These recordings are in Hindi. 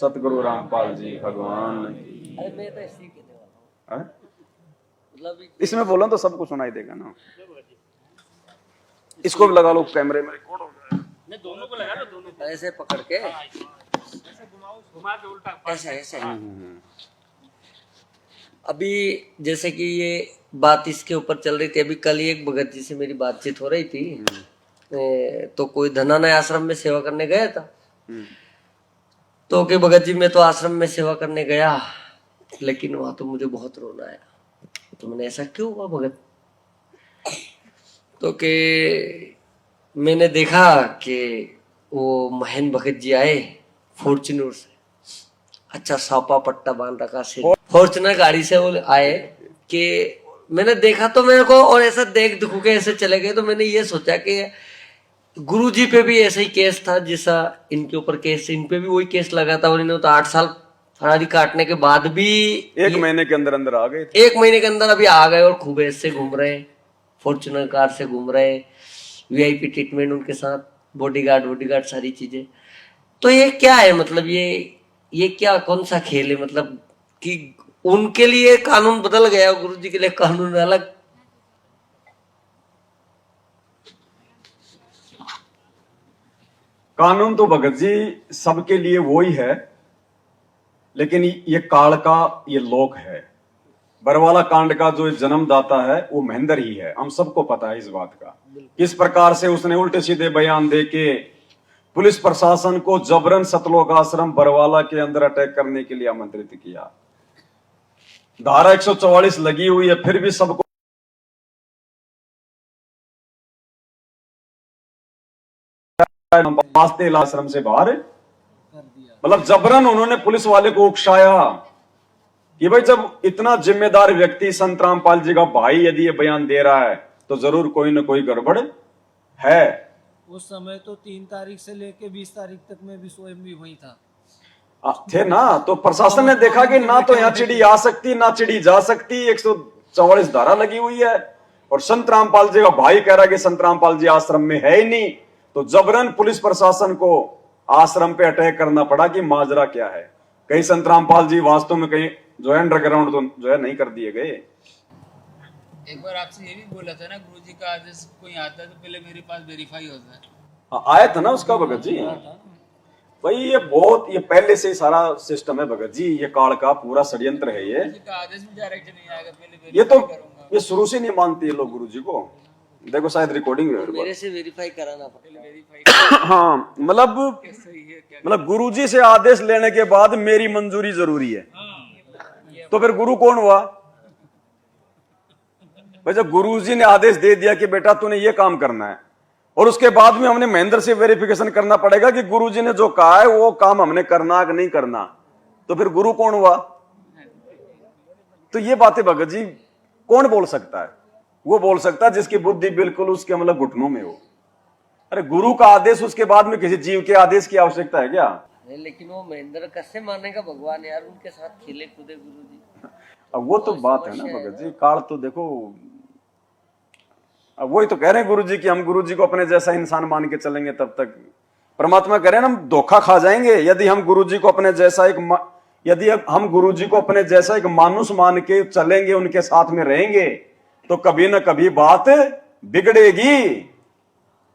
सतगुरु रामपाल जी भगवान की। अरे मैं तो इसी के देवा हैं? मतलब इसमें बोला तो सबको सुनाई देगा ना। इसको भी लगा लो, कैमरे में रिकॉर्ड हो जाएगा। नहीं, दोनों को लगा लो, दोनों को। ऐसे पकड़ के ऐसे घुमाओ, घुमा के उल्टा ऐसे ऐसे। अभी जैसे कि ये बात इसके ऊपर चल रही थी, अभी कल ही एक भगत जी से मेरी बातचीत हो रही थी। तो कोई धनानय आश्रम में सेवा करने गया था। तो कि भगत जी मैं तो आश्रम में सेवा करने गया, लेकिन वहां तो मुझे बहुत रोना आया। तो मैंने ऐसा क्यों हुआ भगत? तो कि मैंने देखा कि वो महेंद्र भगत जी आए फॉर्च्यूनर से, अच्छा सापा पट्टा बांध रखा सिर, फॉर्च्यूनर गाड़ी से वो आए कि मैंने देखा तो मेरे को, और ऐसा देख दुख के ऐसे चले गए। तो मैंने ये सोचा कि गुरुजी पे भी ऐसा ही केस था जैसा इनके ऊपर केस, इन पे भी वही केस लगा था, और इन्होंने तो 8 साल फरारी काटने के बाद भी एक महीने के अंदर अंदर आ गए थे। 1 महीने के अंदर अभी आ गए, और खूब ऐसे घूम रहे, फॉर्च्यूनर कार से घूम रहे, वीआईपी ट्रीटमेंट उनके साथ, बॉडीगार्ड सारी चीजें। तो ये क्या है, मतलब ये क्या, कौन सा खेल है? मतलब कि उनके लिए कानून बदल गया, गुरुजी के लिए कानून अलग। कानून तो भगत जी सबके लिए वो ही है, लेकिन ये काल का ये लोक है। बरवाला कांड का जो जन्मदाता है वो महेंद्र ही है, हम सबको पता है इस बात का। किस प्रकार से उसने उल्टे सीधे बयान दे के पुलिस प्रशासन को जबरन सतलोक आश्रम बरवाला के अंदर अटैक करने के लिए आमंत्रित किया। धारा 144 लगी हुई है, फिर भी सबको आश्रम से बाहर, मतलब जबरन उन्होंने पुलिस वाले को उकसाया कि भाई जब इतना जिम्मेदार व्यक्ति संत रामपाल जी का भाई यदि ये बयान दे रहा है तो जरूर कोई ना कोई गड़बड़ है। उस समय तो 3 तारीख से लेके 20 तारीख तक मैं भी स्वयं भी वही था। थे ना, तो प्रशासन ने देखा कि ना तो यहाँ चिड़ी आ सकती ना चिड़ी जा सकती, 144 धारा लगी हुई है, और संत रामपाल जी का भाई कह रहा है कि संत रामपाल जी आश्रम में है ही नहीं, तो जबरन पुलिस प्रशासन को आश्रम पे अटैक करना पड़ा कि माजरा क्या है। कहीं संत रामपाल जी वास्तव में कहीं जो है अंडरग्राउंड तो जो है नहीं कर दिए गए। एक बार आपसे ये भी बोला था ना, गुरुजी का आदेश कोई आता है तो पहले मेरे पास वेरीफाई होता है। आया था ना उसका भगत जी। भाई ये बहुत, ये पहले से ही सारा सिस्टम है भगत जी, ये काल का पूरा षड्यंत्र है ये। गुरुजी का आदेश भी डायरेक्ट नहीं आएगा, पहले ये तो वेरीफाई करूंगा। ये शुरू से नहीं मानते ये लोग गुरुजी को। देखो शायद रिकॉर्डिंग है मेरे से वेरीफाई कराना पहले पड़ेगा। वेरीफाई हाँ, मतलब सही है क्या? मतलब गुरुजी से आदेश लेने के बाद मेरी मंजूरी जरूरी है। तो फिर गुरु कौन हुआ भाई? जब गुरुजी ने आदेश दे दिया कि बेटा तूने ये काम करना है, और उसके बाद में हमने महेंद्र से वेरिफिकेशन करना पड़ेगा कि गुरुजी ने जो कहा है वो काम हमने करना कि नहीं करना, तो फिर गुरु कौन हुआ? तो ये बातें भगत जी कौन बोल सकता है? वो बोल सकता है जिसकी बुद्धि बिल्कुल उसके मतलब घुटनों में हो। अरे गुरु का आदेश, उसके बाद में किसी जीव के आदेश की आवश्यकता है क्या? लेकिन वो महेंद्र कैसे मानेगा भगवान यार, उनके साथ खेले कूदे गुरुजी। अब वो तो बात है ना भगत जी, काल तो देखो, अब वही तो कह रहे हैं गुरुजी कि हम गुरुजी को अपने जैसा इंसान मान के चलेंगे तब तक परमात्मा कह रहे हैं हम धोखा खा जाएंगे। यदि हम गुरुजी को अपने जैसा यदि हम गुरुजी को अपने जैसा एक मानुष मान के चलेंगे, उनके साथ में रहेंगे, तो कभी ना कभी बात बिगड़ेगी,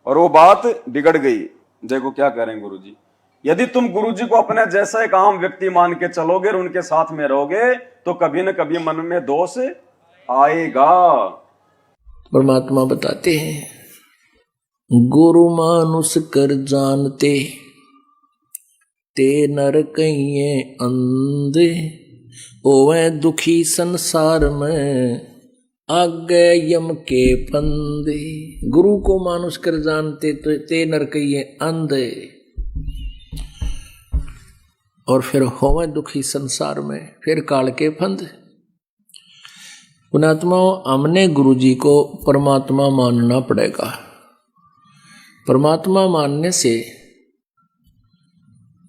और वो बात बिगड़ गई। देखो क्या कह रहे हैं गुरुजी, यदि तुम गुरुजी को अपने जैसा एक आम व्यक्ति मान के चलोगे और उनके साथ में रहोगे, तो कभी ना कभी मन में दोष आएगा। परमात्मा बताते हैं, गुरु मानुष कर जानते ते नर कहिए अंधे, ओवे दुखी संसार में आगे यम के फंदे। गुरु को मानुष कर जानते तो ते नर कहिए अंधे, और फिर होवे दुखी संसार में, फिर काल के फंद। पुणात्मा, हमने गुरुजी को परमात्मा मानना पड़ेगा। परमात्मा मानने से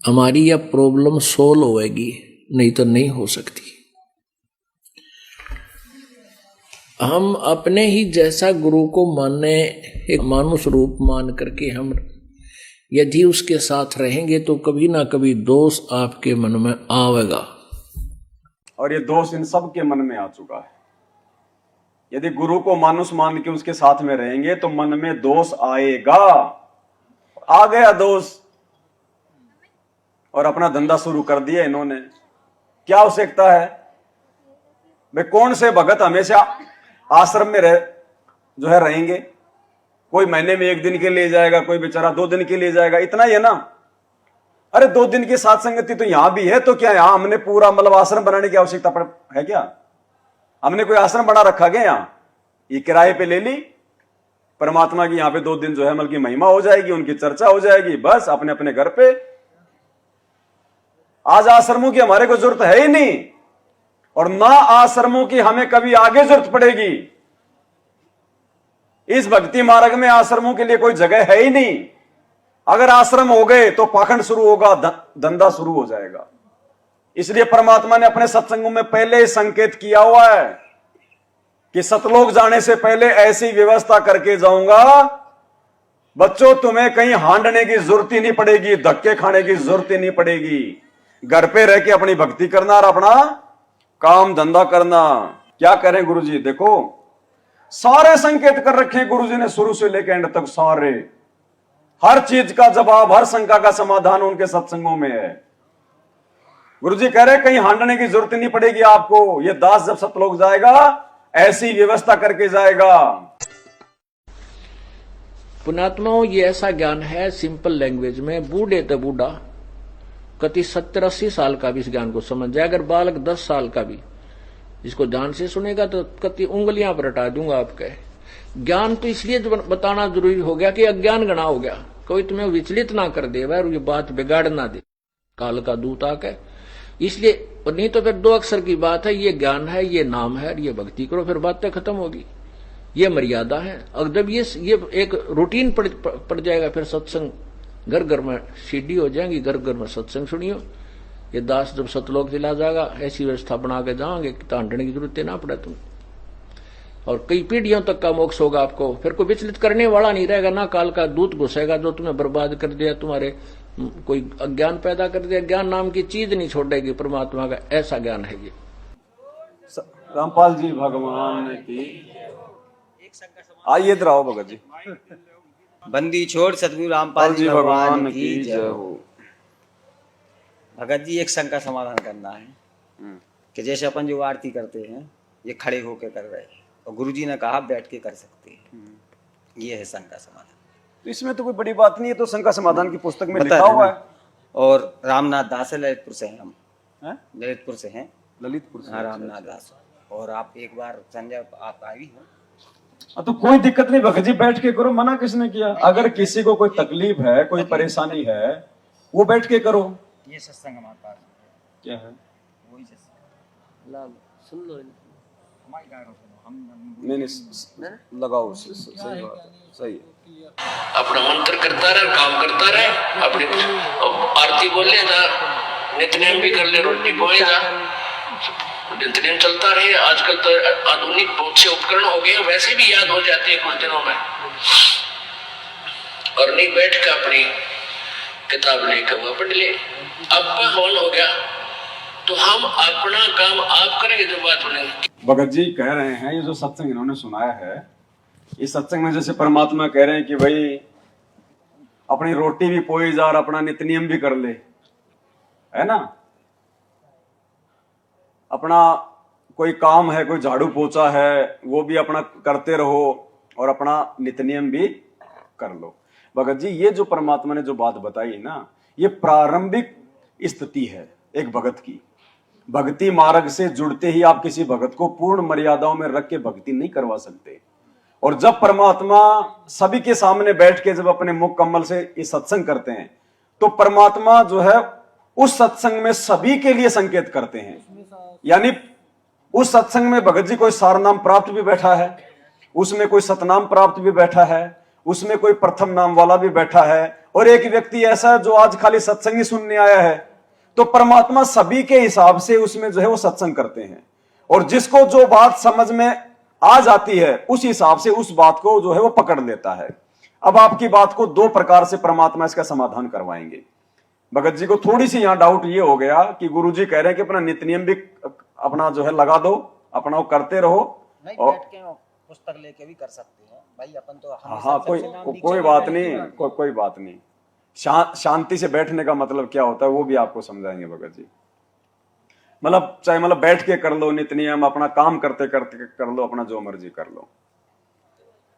हमारी यह प्रॉब्लम सोल्व होएगी, नहीं तो नहीं हो सकती। हम अपने ही जैसा गुरु को माने, एक मानुष रूप मान करके हम यदि उसके साथ रहेंगे तो कभी ना कभी दोष आपके मन में आवेगा। और ये दोष इन सब के मन में आ चुका है। यदि गुरु को मानुष मान के उसके साथ में रहेंगे तो मन में दोष आएगा। आ गया दोष और अपना धंधा शुरू कर दिया इन्होंने। क्या आवश्यकता है भाई? कौन से भगत हमेशा आश्रम में जो है रहेंगे? कोई महीने में 1 दिन के लिए जाएगा, कोई बेचारा 2 दिन के लिए जाएगा, इतना ही है ना। अरे 2 दिन की साथ संगति तो यहां भी है, तो क्या यहां हमने पूरा मतलब आश्रम बनाने की आवश्यकता है क्या? हमने कोई आश्रम बना रखा क्या? यहां ये किराए पे ले ली, परमात्मा की यहां पे 2 दिन जो है मतलब की महिमा हो जाएगी, उनकी चर्चा हो जाएगी, बस अपने अपने घर पे। आज आश्रमों की हमारे को जरूरत है ही नहीं, और ना आश्रमों की हमें कभी आगे जरूरत पड़ेगी। इस भक्ति मार्ग में आश्रमों के लिए कोई जगह है ही नहीं। अगर आश्रम हो गए तो पाखंड शुरू होगा, धंधा शुरू हो जाएगा। इसलिए परमात्मा ने अपने सत्संगों में पहले ही संकेत किया हुआ है कि सतलोक जाने से पहले ऐसी व्यवस्था करके जाऊंगा, बच्चों तुम्हें कहीं हांडने की जरूरत ही नहीं पड़ेगी, धक्के खाने की जरूरत ही नहीं पड़ेगी। घर पे रह के अपनी भक्ति करना और अपना काम धंधा करना। क्या करें गुरुजी? देखो सारे संकेत कर रखे गुरुजी ने, शुरू से लेकर एंड तक सारे, हर चीज का जवाब, हर शंका का समाधान उनके सत्संगों में है। गुरुजी कह रहे कहीं हांडने की जरूरत नहीं पड़ेगी आपको। ये दास जब सतलोक जाएगा ऐसी व्यवस्था करके जाएगा। पुण्यात्माओं, ये ऐसा ज्ञान है सिंपल लैंग्वेज में, बूढ़े तो बूढ़ा कति 70-80 साल का भी इस ज्ञान को समझ जाए। अगर बालक 10 साल का भी इसको ध्यान से सुनेगा तो कति उंगलियां पर हटा दूंगा आपके। ज्ञान तो इसलिए बताना जरूरी हो गया कि अज्ञान गणा हो गया, कोई तुम्हें विचलित ना कर दे और ये बात बिगाड़ ना दे काल का दूत आके। इसलिए नहीं तो फिर 2 अक्षर की बात है, ये ज्ञान है, ये नाम है, ये भक्ति करो, फिर बातें खत्म होगी। ये मर्यादा है। और जब ये एक रूटीन पड़ जाएगा, फिर सत्संग घर घर में सीढ़ी हो जाएंगी, घर घर में सत्संग सुनियो। ये दास जब सतलोक चला जाएगा ऐसी व्यवस्था बना के जाओगे कि तांडने की जरूरत ना पड़े तुम, और कई पीढ़ियों तक का मोक्ष होगा आपको। फिर कोई विचलित करने वाला नहीं रहेगा, ना काल का दूत घुसेगा जो तुम्हें बर्बाद कर दिया, तुम्हारे कोई अज्ञान पैदा कर दिया। ज्ञान नाम की चीज नहीं छोड़ेगी परमात्मा का, ऐसा ज्ञान है ये। रामपाल जी भगवान की आइए, इधर आओ भगत जी। बंदी छोड़ सतगुरु रामपाल जी भगवान की जय हो। भगत जी, एक शंका समाधान करना है कि जैसे अपन जो आरती करते हैं ये खड़े होके कर रहे हैं, और गुरुजी ने कहा बैठ के कर सकते हैं, ये है शंका समाधान। तो इसमें तो कोई बड़ी बात नहीं है, तो शंका समाधान की पुस्तक में लिखा हुआ है। और रामनाथ दास है, ललितपुर से हैं हम, ललितपुर से हैं, ललितपुर से। हाँ, रामनाथ दास। और आप एक बार संजय आप आई हो तो कोई दिक्कत नहीं भगत जी, बैठ के करो, मना किसने किया? अगर किसी को कोई तकलीफ है, कोई परेशानी है, वो बैठ के करो। ये सत्संग हमारे पास क्या है? वही सत्संग सुन लो, हमारी गाय सुनो, हम नहीं लगाओ, सही बात है, सही है। अपना मंत्र करता रहे, काम करता रहे, अपनी आरती बोल ले, नित्यनेम भी कर ले, रोटी बोले जा, नित्यनेम चलता रहे। आजकल तो आधुनिक बहुत से उपकरण हो गए, वैसे भी याद हो जाते हैं कुछ दिनों में। और नहीं बैठ कर अपनी किताब लेकर वो पढ़ ले। अब हवन हो गया तो हम अपना काम आप करेंगे, जो बात बनेगी। भगत जी कह रहे हैं ये जो सत्संग इन्होंने सुनाया है, इस सत्संग में जैसे परमात्मा कह रहे हैं कि भाई अपनी रोटी भी पोई जा और अपना नित्यनियम भी कर ले, है ना। अपना कोई काम है, कोई झाड़ू पोछा है, वो भी अपना करते रहो और अपना नित्यनियम भी कर लो। भगत जी ये जो परमात्मा ने जो बात बताई ना, ये प्रारंभिक स्थिति है एक भगत की। भक्ति मार्ग से जुड़ते ही आप किसी भगत को पूर्ण मर्यादाओं में रख के भक्ति नहीं करवा सकते। और जब परमात्मा सभी के सामने बैठ के जब अपने मुख कमल से इस सत्संग करते हैं, तो परमात्मा जो है उस सत्संग में सभी के लिए संकेत करते हैं। यानी उस सत्संग में भगत जी कोई सारनाम प्राप्त भी बैठा है, उसमें कोई सतनाम प्राप्त भी बैठा है, उसमें कोई प्रथम नाम वाला भी बैठा है, और एक व्यक्ति ऐसा है जो आज खाली सत्संग ही सुनने आया है। तो परमात्मा सभी के हिसाब से उसमें जो है वो सत्संग करते हैं, और जिसको जो बात समझ में आ जाती है उस हिसाब से उस बात को जो है वो पकड़ लेता है। अब आपकी बात को दो प्रकार से परमात्मा इसका समाधान करवाएंगे। भगत जी को थोड़ी सी यहां डाउट ये हो गया कि गुरुजी कह रहे हैं कि अपना नित्य नियम भी अपना जो है लगा दो, अपना वो करते रहो। नहीं, और बैठ के पुस्तक लेके भी कर सकते हैं भाई, अपन तो हाँ, कोई बात नहीं, कोई बात नहीं। शांति से बैठने का मतलब क्या होता है वो भी आपको समझाएंगे भगत जी। मतलब चाहे मतलब बैठ के कर लो नित्य नियम, अपना काम करते करते कर लो, अपना जो मर्जी कर लो।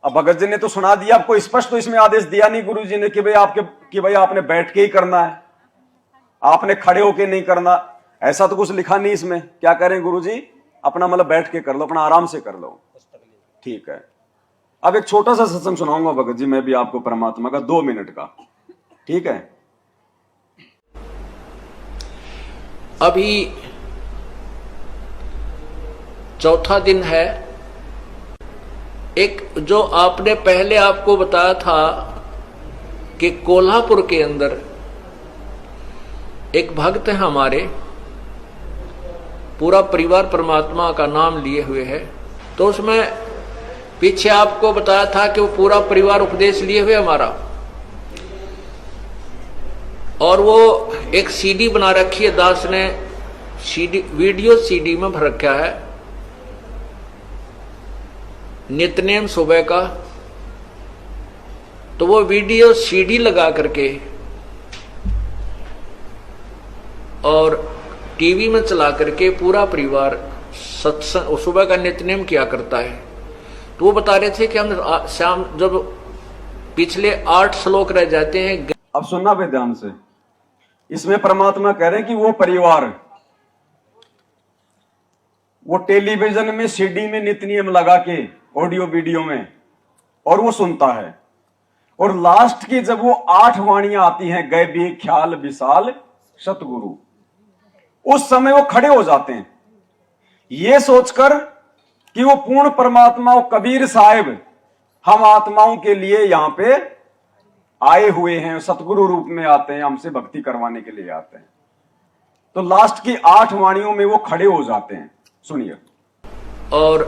अब भगत जी ने तो सुना दिया आपको, स्पष्ट तो इसमें आदेश दिया नहीं गुरु जी ने कि भाई आपने बैठ के ही करना है, आपने खड़े होके नहीं करना, ऐसा तो कुछ लिखा नहीं इसमें। क्या करें गुरु जी, अपना मतलब बैठ के कर लो, अपना आराम से कर लो। ठीक है, अब एक छोटा सा सत्संग सुनाऊंगा भगत जी मैं भी आपको परमात्मा का, 2 मिनट का। ठीक है, अभी चौथा दिन है। एक जो आपने पहले आपको बताया था कि कोल्हापुर के अंदर एक भक्त है हमारे, पूरा परिवार परमात्मा का नाम लिए हुए है। तो उसमें पीछे आपको बताया था कि वो पूरा परिवार उपदेश लिए हुए हमारा, और वो एक सीडी बना रखी है, दास ने सीडी, वीडियो सीडी में भर रखा है, नित्यनेम सुबह का। तो वो वीडियो सीडी लगा करके और टीवी में चला करके पूरा परिवार सत्संग सुबह का नित्यनेम किया करता है। तो वो बता रहे थे कि हम शाम जब पिछले 8 श्लोक रह जाते हैं। अब सुनना पे ध्यान से, इसमें परमात्मा कह रहे हैं कि वो परिवार वो टेलीविजन में सीडी में नित्य नियम लगा के ऑडियो वीडियो में, और वो सुनता है, और लास्ट की जब वो 8 वाणियां आती हैं, गैबी ख्याल विशाल सतगुरु, उस समय वो खड़े हो जाते हैं ये सोचकर कि वो पूर्ण परमात्मा, वो कबीर साहिब हम आत्माओं के लिए यहां पे आए हुए हैं, सतगुरु रूप में आते हैं, हमसे भक्ति करवाने के लिए आते हैं। तो लास्ट की 8 वाणियों में वो खड़े हो जाते हैं। सुनिए, और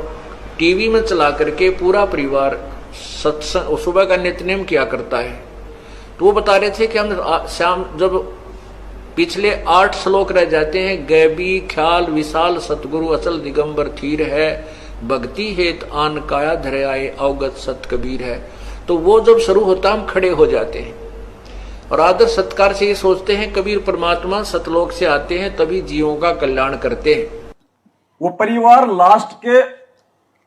टीवी में चला करके पूरा परिवार सत्संग सुबह का नित्यनेम किया करता है। तो वो बता रहे थे कि हम शाम जब पिछले 8 श्लोक रह जाते हैं, गैबी ख्याल विशाल सतगुरु अचल दिगंबर थीर है, भक्ति हेत आन काया धरे आए अवगत सत कबीर है। तो वो जब शुरू होता हम खड़े हो जाते हैं और आदर सत्कार से ये सोचते हैं कबीर परमात्मा सतलोक से आते हैं तभी जीवों का कल्याण करते हैं। वो परिवार लास्ट के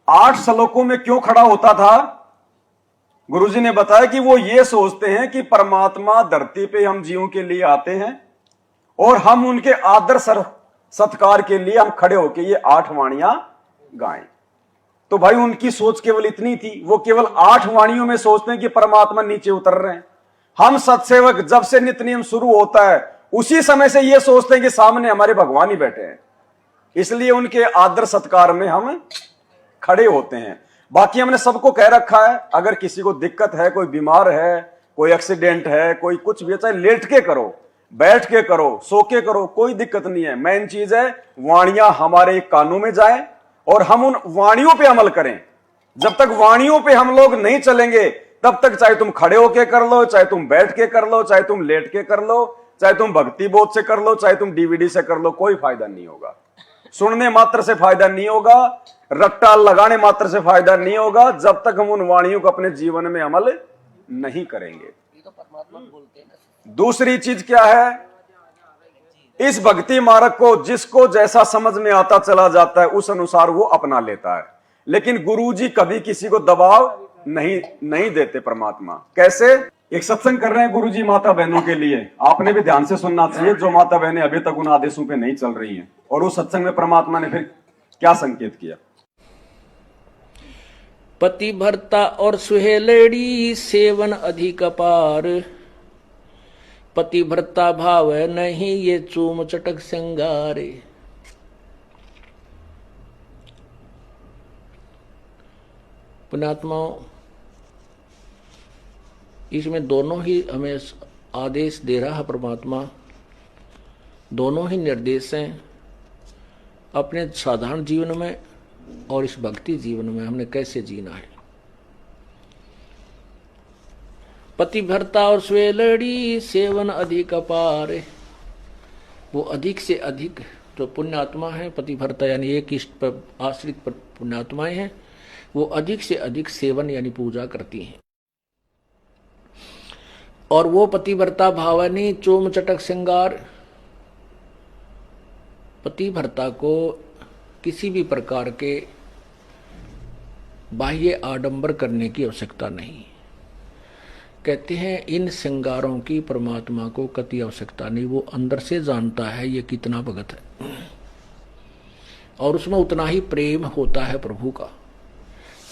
8 श्लोकों में क्यों खड़ा होता था? गुरुजी ने बताया कि वो ये सोचते हैं कि परमात्मा धरती पे हम जीवों के लिए आते हैं और हम उनके आदर सत्कार के लिए हम खड़े होके ये 8 वाणियां गाएं। तो भाई उनकी सोच केवल इतनी थी, वो केवल 8 वाणियों में सोचते हैं कि परमात्मा नीचे उतर रहे हैं। हम सत्सेवक जब से नित्य नियम शुरू होता है उसी समय से ये सोचते हैं कि सामने हमारे भगवान ही बैठे हैं, इसलिए उनके आदर सत्कार में हम खड़े होते हैं। बाकी हमने सबको कह रखा है, अगर किसी को दिक्कत है, कोई बीमार है, कोई एक्सीडेंट है, कोई कुछ भी, चाहे लेट के करो, बैठ के करो, सो के करो, कोई दिक्कत नहीं है। मेन चीज है वाणियां हमारे कानों में जाए और हम उन वाणियों पे अमल करें। जब तक वाणियों पे हम लोग नहीं चलेंगे तब तक चाहे तुम खड़े होके कर लो, चाहे तुम बैठ के कर लो, चाहे तुम लेट के कर लो, चाहे तुम भक्ति बोध से कर लो, चाहे तुम डीवीडी से कर लो, कोई फायदा नहीं होगा। सुनने मात्र से फायदा नहीं होगा, रट्टा लगाने मात्र से फायदा नहीं होगा, जब तक हम उन वाणियों को अपने जीवन में अमल नहीं करेंगे। दूसरी चीज क्या है, इस भक्ति मार्ग को जिसको जैसा समझ में आता चला जाता है उस अनुसार वो अपना लेता है, लेकिन गुरुजी कभी किसी को दबाव नहीं देते। परमात्मा कैसे? एक सत्संग कर रहे हैं गुरुजी माता बहनों के लिए, आपने भी ध्यान से सुनना चाहिए, जो माता बहनें अभी तक उन आदेशों पे नहीं चल रही हैं। और उस सत्संग में परमात्मा ने फिर क्या संकेत किया? पति भरता और सुहेलड़ी सेवन अधिक अपार, पति भरता भाव नहीं ये चूम चटक सिंगारे। पुण्यात्माओं, इसमें दोनों ही हमें आदेश दे रहा है परमात्मा, दोनों ही निर्देश हैं। अपने साधारण जीवन में और इस भक्ति जीवन में हमने कैसे जीना है। पतिव्रता और स्वेलड़ी सेवन अधिक अपार। वो अधिक से अधिक जो पुण्यात्मा है, पतिव्रता यानी एक इष्ट पर आश्रित पर पुण्यात्माएं हैं, वो अधिक से अधिक सेवन यानी पूजा करती हैं। और वो पतिव्रता भावनी चोम चटक श्रृंगार, पतिव्रता को किसी भी प्रकार के बाह्य आडंबर करने की आवश्यकता नहीं। कहते हैं इन श्रृंगारों की परमात्मा को कति आवश्यकता नहीं, वो अंदर से जानता है ये कितना भगत है और उसमें उतना ही प्रेम होता है प्रभु का।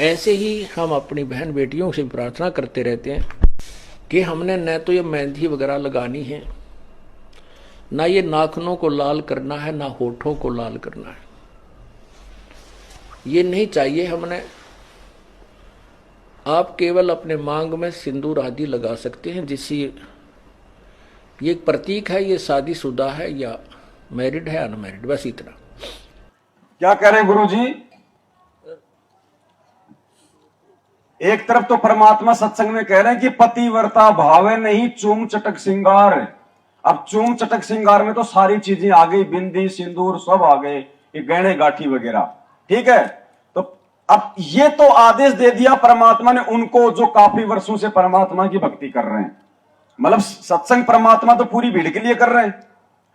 ऐसे ही हम अपनी बहन बेटियों से प्रार्थना करते रहते हैं कि हमने न तो ये मेहंदी वगैरह लगानी है, ना ये नाखूनों को लाल करना है, ना होठों को लाल करना है, ये नहीं चाहिए हमने। आप केवल अपने मांग में सिंदूर आदि लगा सकते हैं, जिससे ये एक प्रतीक है ये शादीशुदा है या मैरिड है अनमैरिड, बस इतना। क्या कह रहे हैं गुरु जी? एक तरफ तो परमात्मा सत्संग में कह रहे हैं कि पतिव्रता भावे नहीं चूम चटक श्रृंगार। अब चूम चटक श्रृंगार में तो सारी चीजें आ गई, बिंदी सिंदूर सब आ गए, ये गहने गाठी वगैरह, ठीक है। तो अब ये तो आदेश दे दिया परमात्मा ने उनको जो काफी वर्षों से परमात्मा की भक्ति कर रहे हैं। मतलब सत्संग परमात्मा तो पूरी भीड़ के लिए कर रहे हैं,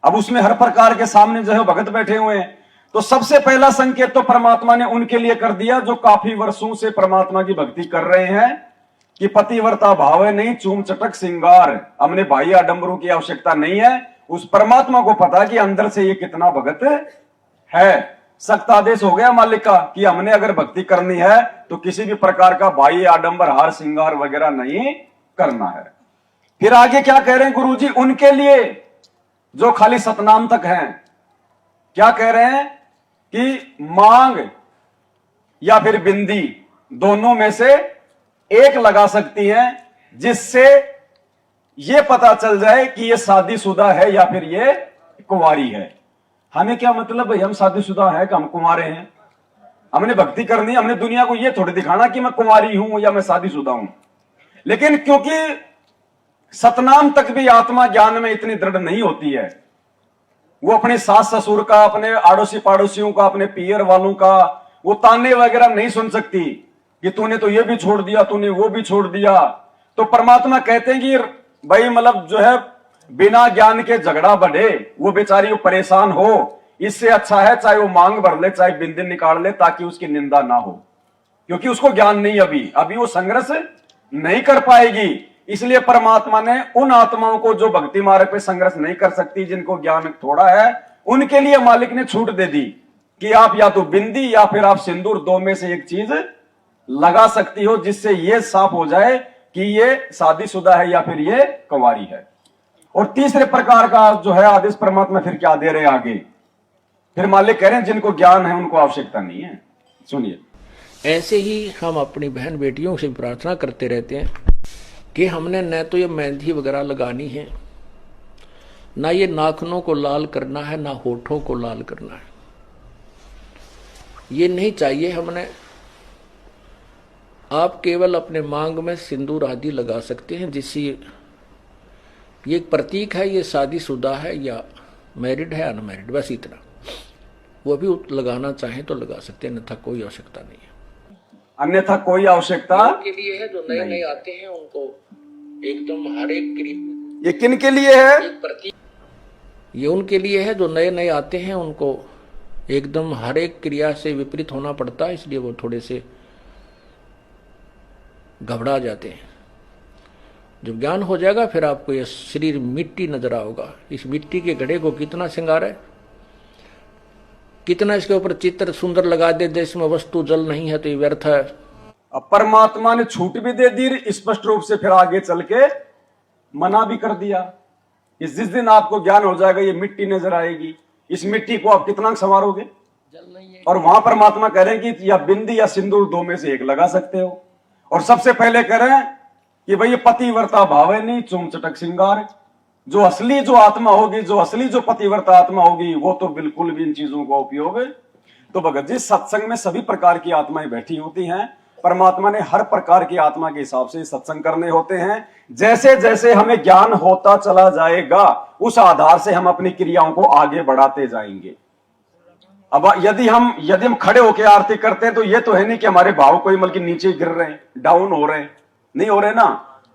अब उसमें हर प्रकार के सामने जो है भगत बैठे हुए हैं। तो सबसे पहला संकेत तो परमात्मा ने उनके लिए कर दिया जो काफी वर्षों से परमात्मा की भक्ति कर रहे हैं कि पतिव्रता भावे नहीं चूम चटक श्रृंगार। हमने बाह्य आडंबरों की आवश्यकता नहीं है, उस परमात्मा को पता कि अंदर से ये कितना भगत है। सख्त आदेश हो गया मालिक का कि हमने अगर भक्ति करनी है तो किसी भी प्रकार का बाह्य आडंबर हार श्रृंगार वगैरह नहीं करना है। फिर आगे क्या कह रहे हैं गुरु जी? उनके लिए जो खाली सतनाम तक हैं, क्या कह रहे हैं कि मांग या फिर बिंदी दोनों में से एक लगा सकती हैं, जिससे यह पता चल जाए कि यह शादीशुदा है या फिर यह कुंवारी है। हमें क्या मतलब भाई, हम शादीशुदा है कि हम कुंवारे हैं? हमने भक्ति करनी है, हमने दुनिया को यह थोड़ी दिखाना कि मैं कुंवारी हूं या मैं शादीशुदा हूं। लेकिन क्योंकि सतनाम तक भी आत्मा ज्ञान में इतनी दृढ़ नहीं होती है, वो अपने सास ससुर का, अपने आड़ोसी पाड़ोसियों का, अपने पियर वालों का वो ताने वगैरह नहीं सुन सकती कि तूने तो ये भी छोड़ दिया, तूने वो भी छोड़ दिया। तो परमात्मा कहते हैं कि भाई मतलब जो है बिना ज्ञान के झगड़ा बढ़े, वो बेचारी वो परेशान हो, इससे अच्छा है चाहे वो मांग भर ले, चाहे बिंदी निकाल ले, ताकि उसकी निंदा ना हो, क्योंकि उसको ज्ञान नहीं, अभी वो संघर्ष नहीं कर पाएगी। इसलिए परमात्मा ने उन आत्माओं को जो भक्ति मार्ग पे संघर्ष नहीं कर सकती, जिनको ज्ञान थोड़ा है, उनके लिए मालिक ने छूट दे दी कि आप या तो बिंदी या फिर आप सिंदूर, दो में से एक चीज लगा सकती हो, जिससे यह साफ हो जाए कि ये शादीशुदा है या फिर ये कुंवारी है। और तीसरे प्रकार का जो है आदेश परमात्मा फिर क्या दे रहे हैं आगे? फिर मालिक कह रहे हैं जिनको ज्ञान है उनको आवश्यकता नहीं है। सुनिए, ऐसे ही हम अपनी बहन बेटियों से प्रार्थना करते रहते हैं कि हमने न तो ये मेहंदी वगैरह लगानी है, ना ये नाखूनों को लाल करना है, ना होठों को लाल करना है, ये नहीं चाहिए हमने। आप केवल अपने मांग में सिंदूर आदि लगा सकते हैं, जिससे ये एक प्रतीक है ये शादीशुदा है या मैरिड है अनमैरिड, बस इतना। वो भी लगाना चाहें तो लगा सकते हैं, अन्यथा कोई आवश्यकता नहीं है। अन्यथा कोई आवश्यकता के लिए है जो नए नए आते हैं उनको एकदम हर एक क्रिया। ये किन के लिए है? ये उनके लिए है जो नए नए आते हैं, उनको एकदम हर एक क्रिया से विपरीत होना पड़ता है, इसलिए वो थोड़े से घबरा जाते हैं। जब ज्ञान हो जाएगा फिर आपको ये शरीर मिट्टी नजर आओगा। इस मिट्टी के घड़े को कितना श्रृंगार है, कितना इसके ऊपर चित्र सुंदर लगा दे, इसमें वस्तु जल नहीं है तो ये व्यर्थ है। अब परमात्मा ने छूट भी दे दी स्पष्ट रूप से, फिर आगे चल के मना भी कर दिया कि जिस दिन आपको ज्ञान हो जाएगा ये मिट्टी नजर आएगी, इस मिट्टी को आप कितना संवारोगे? जल नहीं है। और वहां परमात्मा कह रहे हैं कि या बिंदी या सिंदूर दो में से एक लगा सकते हो। और सबसे पहले कह रहे हैं कि भाई ये पतिव्रता भावे नहीं चूम चटक श्रृंगार। जो असली जो आत्मा होगी, जो असली जो पतिव्रता आत्मा होगी, वो तो बिल्कुल भी इन चीजों का उपयोग। तो भगत जी सत्संग में सभी प्रकार की आत्माएं बैठी होती हैं, परमात्मा ने हर प्रकार की आत्मा के हिसाब से सत्संग करने होते हैं। जैसे जैसे हमें ज्ञान होता चला जाएगा उस आधार से हम अपनी क्रियाओं को आगे बढ़ाते जाएंगे। अब यदि हम खड़े होकर आरती करते हैं तो ये तो है नहीं कि हमारे भाव कोई बल्कि नीचे गिर रहे हैं, डाउन हो रहे हैं, नहीं हो रहे ना।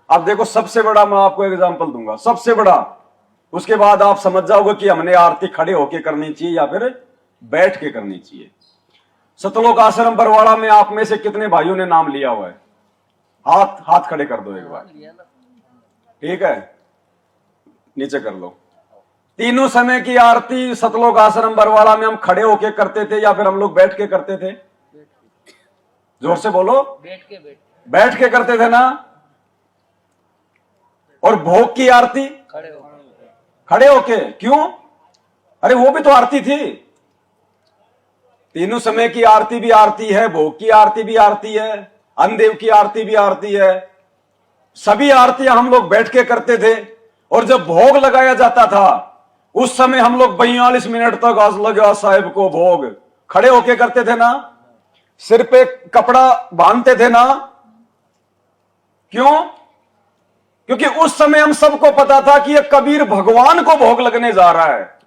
अब देखो सबसे बड़ा मैं आपको एग्जांपल दूंगा, सबसे बड़ा, उसके बाद आप समझ जाओगे कि हमने आरती खड़े होकर करनी चाहिए या फिर बैठ के करनी चाहिए। सतलोक आश्रम बरवाड़ा में आप में से कितने भाइयों ने नाम लिया हुआ है? हाथ खड़े कर दो एक बार, ठीक है, नीचे कर लो। तीनों समय की आरती सतलोक आश्रम बरवाड़ा में हम खड़े होके करते थे या फिर हम लोग बैठ के करते थे? जोर से बोलो। बैठ के करते थे ना। और भोग की आरती खड़े होके, क्यों? अरे वो भी तो आरती थी। तीनों समय की आरती भी आरती है, भोग की आरती भी आरती है, अन्नदेव की आरती भी आरती है। सभी आरतियां हम लोग बैठ के करते थे। और जब भोग लगाया जाता था उस समय हम लोग 42 मिनट तक आज लगा साहिब को भोग खड़े होके करते थे ना। सिर पे कपड़ा बांधते थे ना। क्यों? क्योंकि उस समय हम सबको पता था कि ये कबीर भगवान को भोग लगने जा रहा है,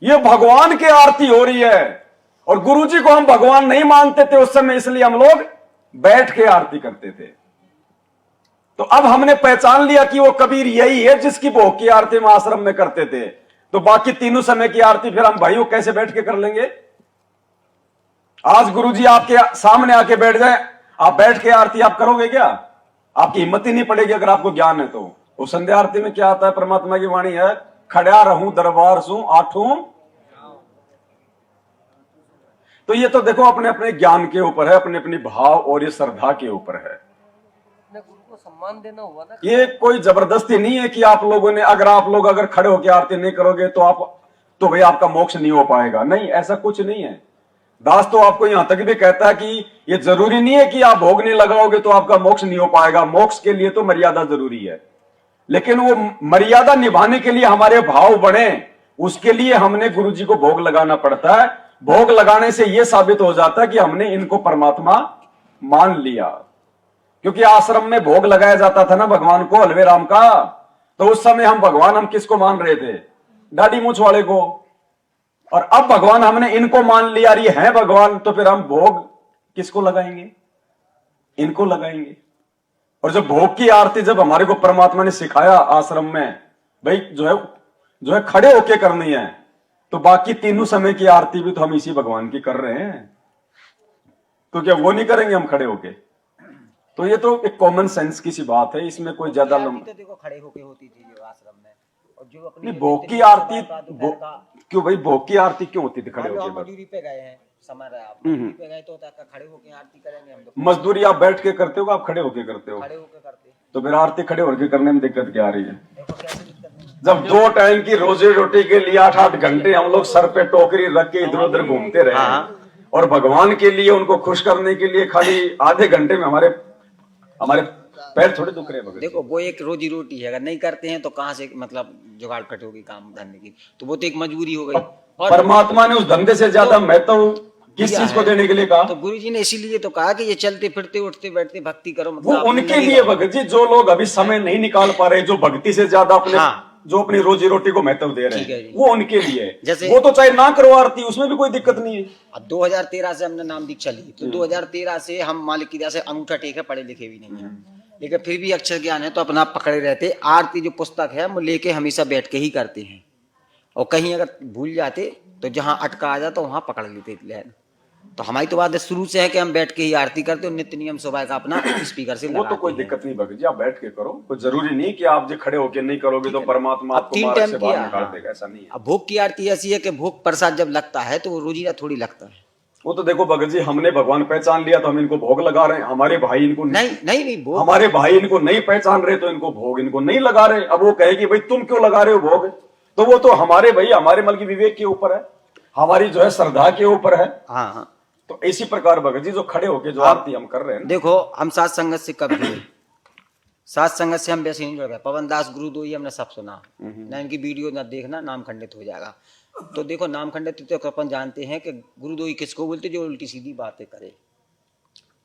ये भगवान की आरती हो रही है। और गुरुजी को हम भगवान नहीं मानते थे उस समय, इसलिए हम लोग बैठ के आरती करते थे। तो अब हमने पहचान लिया कि वो कबीर यही है जिसकी भोग की आरती हम आश्रम में करते थे। तो बाकी तीनों समय की आरती फिर हम भाइयों कैसे बैठ के कर लेंगे? आज गुरुजी आपके सामने आके बैठ जाए, आप बैठ के आरती आप करोगे क्या? आपकी हिम्मत ही नहीं पड़ेगी अगर आपको ज्ञान है तो। वो संध्या आरती में क्या आता है? परमात्मा की वाणी है, खड़ा रहूं दरबार सू आठों। तो ये तो देखो अपने अपने ज्ञान के ऊपर है, अपने अपने भाव और ये श्रद्धा के ऊपर है। गुरु को सम्मान देना हुआ ना। ये कोई जबरदस्ती नहीं है कि आप लोगों ने अगर खड़े होकर आरती नहीं करोगे तो भाई आपका मोक्ष नहीं हो पाएगा। नहीं, ऐसा कुछ नहीं है। दास तो आपको यहां तक भी कहता है कि ये जरूरी नहीं है कि आप भोग नहीं लगाओगे तो आपका मोक्ष नहीं हो पाएगा। मोक्ष के लिए तो मर्यादा जरूरी है, लेकिन वो मर्यादा निभाने के लिए हमारे भाव बढ़े, उसके लिए हमने गुरुजी को भोग लगाना पड़ता है। भोग लगाने से यह साबित हो जाता है कि हमने इनको परमात्मा मान लिया। क्योंकि आश्रम में भोग लगाया जाता था ना भगवान को, हलवे राम का, तो उस समय हम किसको मान रहे थे? दाढ़ी मूछ वाले को। और अब भगवान हमने इनको मान लिया, ये है भगवान, तो फिर हम भोग किसको लगाएंगे? इनको लगाएंगे। और जब भोग की आरती जब हमारे को परमात्मा ने सिखाया आश्रम में, भाई जो है खड़े होके करनी है, तो बाकी तीनों समय की आरती भी तो हम इसी भगवान की कर रहे हैं। तो क्या वो नहीं करेंगे हम खड़े होके? तो ये तो एक कॉमन सेंस की सी बात है, इसमें कोई ज्यादा तो देखो खड़े होके होती थी जो आश्रम में। और जो अपनी भोग की आरती क्यों भाई? भोग की आरती क्यों होती थी खड़े होके? मजदूरी पे गए हैं, समझ रहे आप, मजदूरी पे गए तो खड़े होके आरती करेंगे हम लोग। मजदूरी आप बैठ के करते हो, आप खड़े होके करते हो? खड़े होके करते। तो फिर आरती खड़े होके करने में दिक्कत क्या आ रही है? देखो कैसे दिक्कत नहीं। जब 2 टाइम की रोजी रोटी के लिए 8-8 घंटे हम लोग सर पे टोकरी रख के इधर उधर घूमते रहे, और भगवान के लिए उनको खुश करने के लिए खाली आधे घंटे में हमारे पैर थोड़े दुख रहे हैं। देखो वो एक रोजी रोटी है, अगर नहीं करते हैं तो कहाँ से मतलब जुगाड़ कट होगी काम धंधे की? तो वो तो एक मजबूरी हो गई। और परमात्मा ने उस धंधे से ज्यादा महत्व किस चीज को देने के लिए कहा? तो गुरुजी ने इसीलिए तो कहा कि ये चलते फिरते उठते बैठते भक्ति करो। वो उनके लिए भगत जी, जो लोग अभी समय नहीं निकाल पा रहे, जो भक्ति से ज्यादा जो अपनी रोजी रोटी को महत्व दे रहे हैं, वो उनके लिए। जैसे वो तो चाहे ना करो आरती, उसमें भी कोई दिक्कत नहीं है। अब 2013 से हमने नाम दीक्षा ली, तो 2013 से हम मालिक की दया से अंगूठा टेक है, पढ़े लिखे भी नहीं है, लेकिन फिर भी अक्षर ज्ञान है, तो अपना पकड़े रहते। आरती जो पुस्तक है वो लेके हमेशा बैठ के ही करते हैं, और कहीं अगर भूल जाते तो जहां अटका आ जाता वहां पकड़ लेते लाइन। तो हमारी तो बात शुरू से है कि हम बैठ के ही आरती करते हो, नित्य नियम सुबह का अपना स्पीकर से। वो तो कोई दिक्कत नहीं भगत जी, आप बैठ के करो, कोई जरूरी नहीं कि आप जो खड़े होके नहीं करोगे तो परमात्मा आपको 3 मार्ग टाइम से बाहर निकाल देगा, ऐसा नहीं है। अब भोग की आरती ऐसी है कि भोग प्रसाद जब लगता है तो वो रोजीना थोड़ी लगता है। वो तो देखो भगत जी, हमने भगवान पहचान लिया तो हम इनको भोग लगा रहे हैं। हमारे भाई इनको नहीं भोग, हमारे भाई इनको नहीं पहचान रहे तो इनको भोग इनको नहीं लगा रहे। अब वो कहेगी भाई तुम क्यों लगा रहे हो भोग? तो वो तो हमारे मल की विवेक के ऊपर है, हमारी जो है श्रद्धा के ऊपर है। हाँ। तो इसी प्रकार भगत जी जो खड़े होके जो आरती हम कर रहे हैं, देखो हम सात संगत से कब जुड़े? सात संगत से हम वैसे नहीं जुड़ गए। पवन दास गुरुदोई हमने सब सुना, ना इनकी वीडियो ना देखना, नाम खंडित हो जाएगा। तो देखो नाम खंडित तो अपन जानते हैं कि गुरुदोई किसको बोलते? जो उल्टी सीधी बातें करे,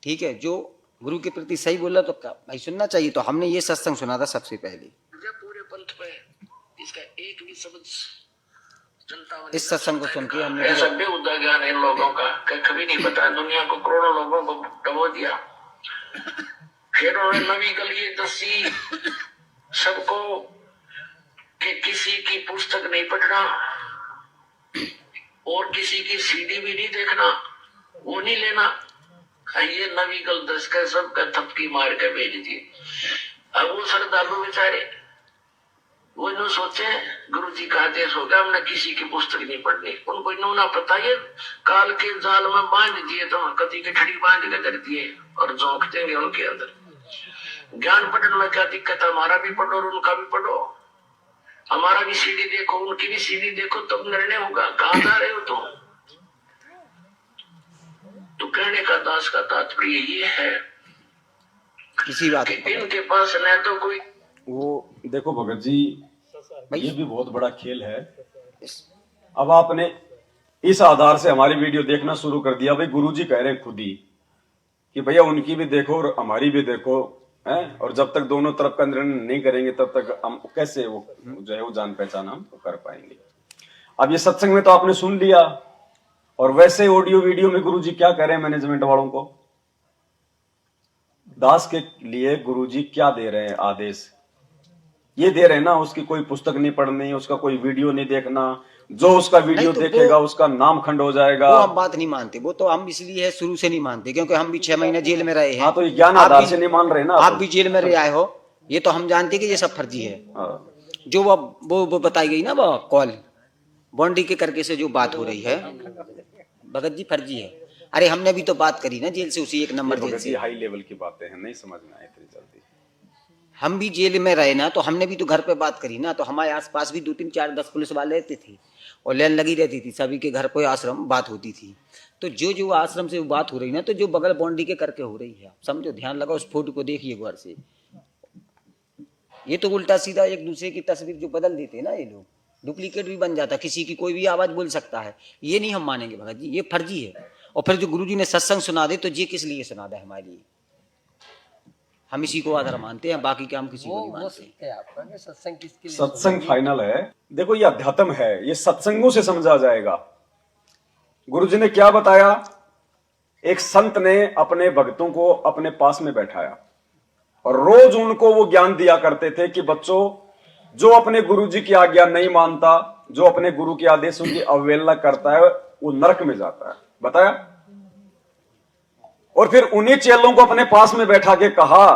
ठीक है, जो गुरु के प्रति सही बोला तो क्या भाई सुनना चाहिए। तो हमने ये सत्संग सुना था सबसे पहले। पूरे पंथ पे इसका एक भी शब्द जनता इस सत्संग को सुन के हमने ऐसा बेहुदा ज्ञान इन लोगों का कभी नहीं पता। दुनिया को करोड़ों लोगों को डबो दिया। फिर उन्होंने नवी कल ये दसी सबको कि किसी की पुस्तक नहीं पढ़ना और किसी की सीडी भी नहीं देखना, वो नहीं लेना। ये नवी कल 10 का सबका थपकी मार के भेज दिए। अब वो श्रद्धालु बेचारे वो नो सोचे गुरु जी का आदेश होगा हमने किसी की पुस्तक नहीं पढ़नी। उनको इन्हों ना पता ये काल के जाल में बांध दिए तो कति की ठड़ी बांध के कर दिए और झोंक देंगे उनके अंदर। ज्ञान पढ़ने में क्या दिक्कत है? हमारा भी पढ़ो और उनका भी पढ़ो। हमारा भी सीडी देखो उनकी भी सीडी देखो, तब निर्णय होगा। कहाँ जा रहे हो तुम? तो कहने का दास का तात्पर्य ये है किसी बात कि इनके पास न तो कोई वो देखो भगत जी, ये भी बहुत बड़ा खेल है। अब आपने इस आधार से हमारी वीडियो देखना शुरू कर दिया। भाई गुरुजी कह रहे हैं खुद ही कि भैया उनकी भी देखो और हमारी भी देखो, है? और जब तक दोनों तरफ का निर्णय नहीं करेंगे तब तक हम कैसे वो जो है वो जान पहचान हम कर पाएंगे। अब ये सत्संग में तो आपने सुन लिया, और वैसे ऑडियो वीडियो में गुरुजी क्या कह रहे हैं मैनेजमेंट वालों को? दास के लिए गुरुजी क्या दे रहे हैं आदेश? ये दे रहे हैं ना, उसकी कोई पुस्तक नहीं पढ़नी, उसका कोई वीडियो नहीं देखना, जो उसका वीडियो तो देखेगा उसका नाम खंड हो जाएगा। वो हम बात नहीं मानते, वो तो हम इसलिए है शुरू से नहीं मानते क्योंकि हम भी 6 महीने जेल में रहे हैं। हाँ, तो ये ज्ञान आधार से नहीं मान रहे ना आप भी जेल में रहे आए हो, ये तो हम जानते कि ये सब फर्जी है। जो वो बताई गई ना वो कॉल बॉन्डी के करके से जो बात हो रही है भगत जी फर्जी है। अरे हमने भी तो बात करी ना जेल से, उसी 1 नंबर जेल से। हाई लेवल की बातें हैं, नहीं समझ में आए इतनी जल्दी। हम भी जेल में रहे ना, तो हमने भी तो घर पे बात करी ना। तो हमारे आसपास भी 2 3 4 10 पुलिस वाले रहते थे और लाइन लगी रहती थी, सभी के घर पे आश्रम बात होती थी। तो जो आश्रम से बात हो रही ना, तो जो बगल बाउंड्री के करके हो रही है, समझो, ध्यान लगाओ, उस फोटो को देखिए गौर से। ये तो उल्टा सीधा एक दूसरे की तस्वीर जो बदल देते हैं ना ये लोग, डुप्लीकेट भी बन जाता, किसी की कोई भी आवाज बोल सकता है। ये नहीं हम मानेंगे भगत जी, ये फर्जी है। और फिर जो गुरुजी ने सत्संग सुना दे, तो ये किस लिए सुना दे? हमारे लिए हम इसी को आधार मानते हैं, बाकी के हम किसी को नहीं मानते। सत्संग किसके लिए? सत्संग फाइनल है। देखो ये अध्यात्म है, ये सत्संगों से समझा जाएगा। गुरुजी ने क्या बताया? एक संत ने अपने भक्तों को अपने पास में बैठाया और रोज उनको वो ज्ञान दिया करते थे कि बच्चों, जो अपने गुरुजी की आज्ञा नहीं मानता, जो अपने गुरु के आदेशों की अवहेलना करता है, वो नरक में जाता है। बताया। और फिर उन्हीं चेलों को अपने पास में बैठा के कहा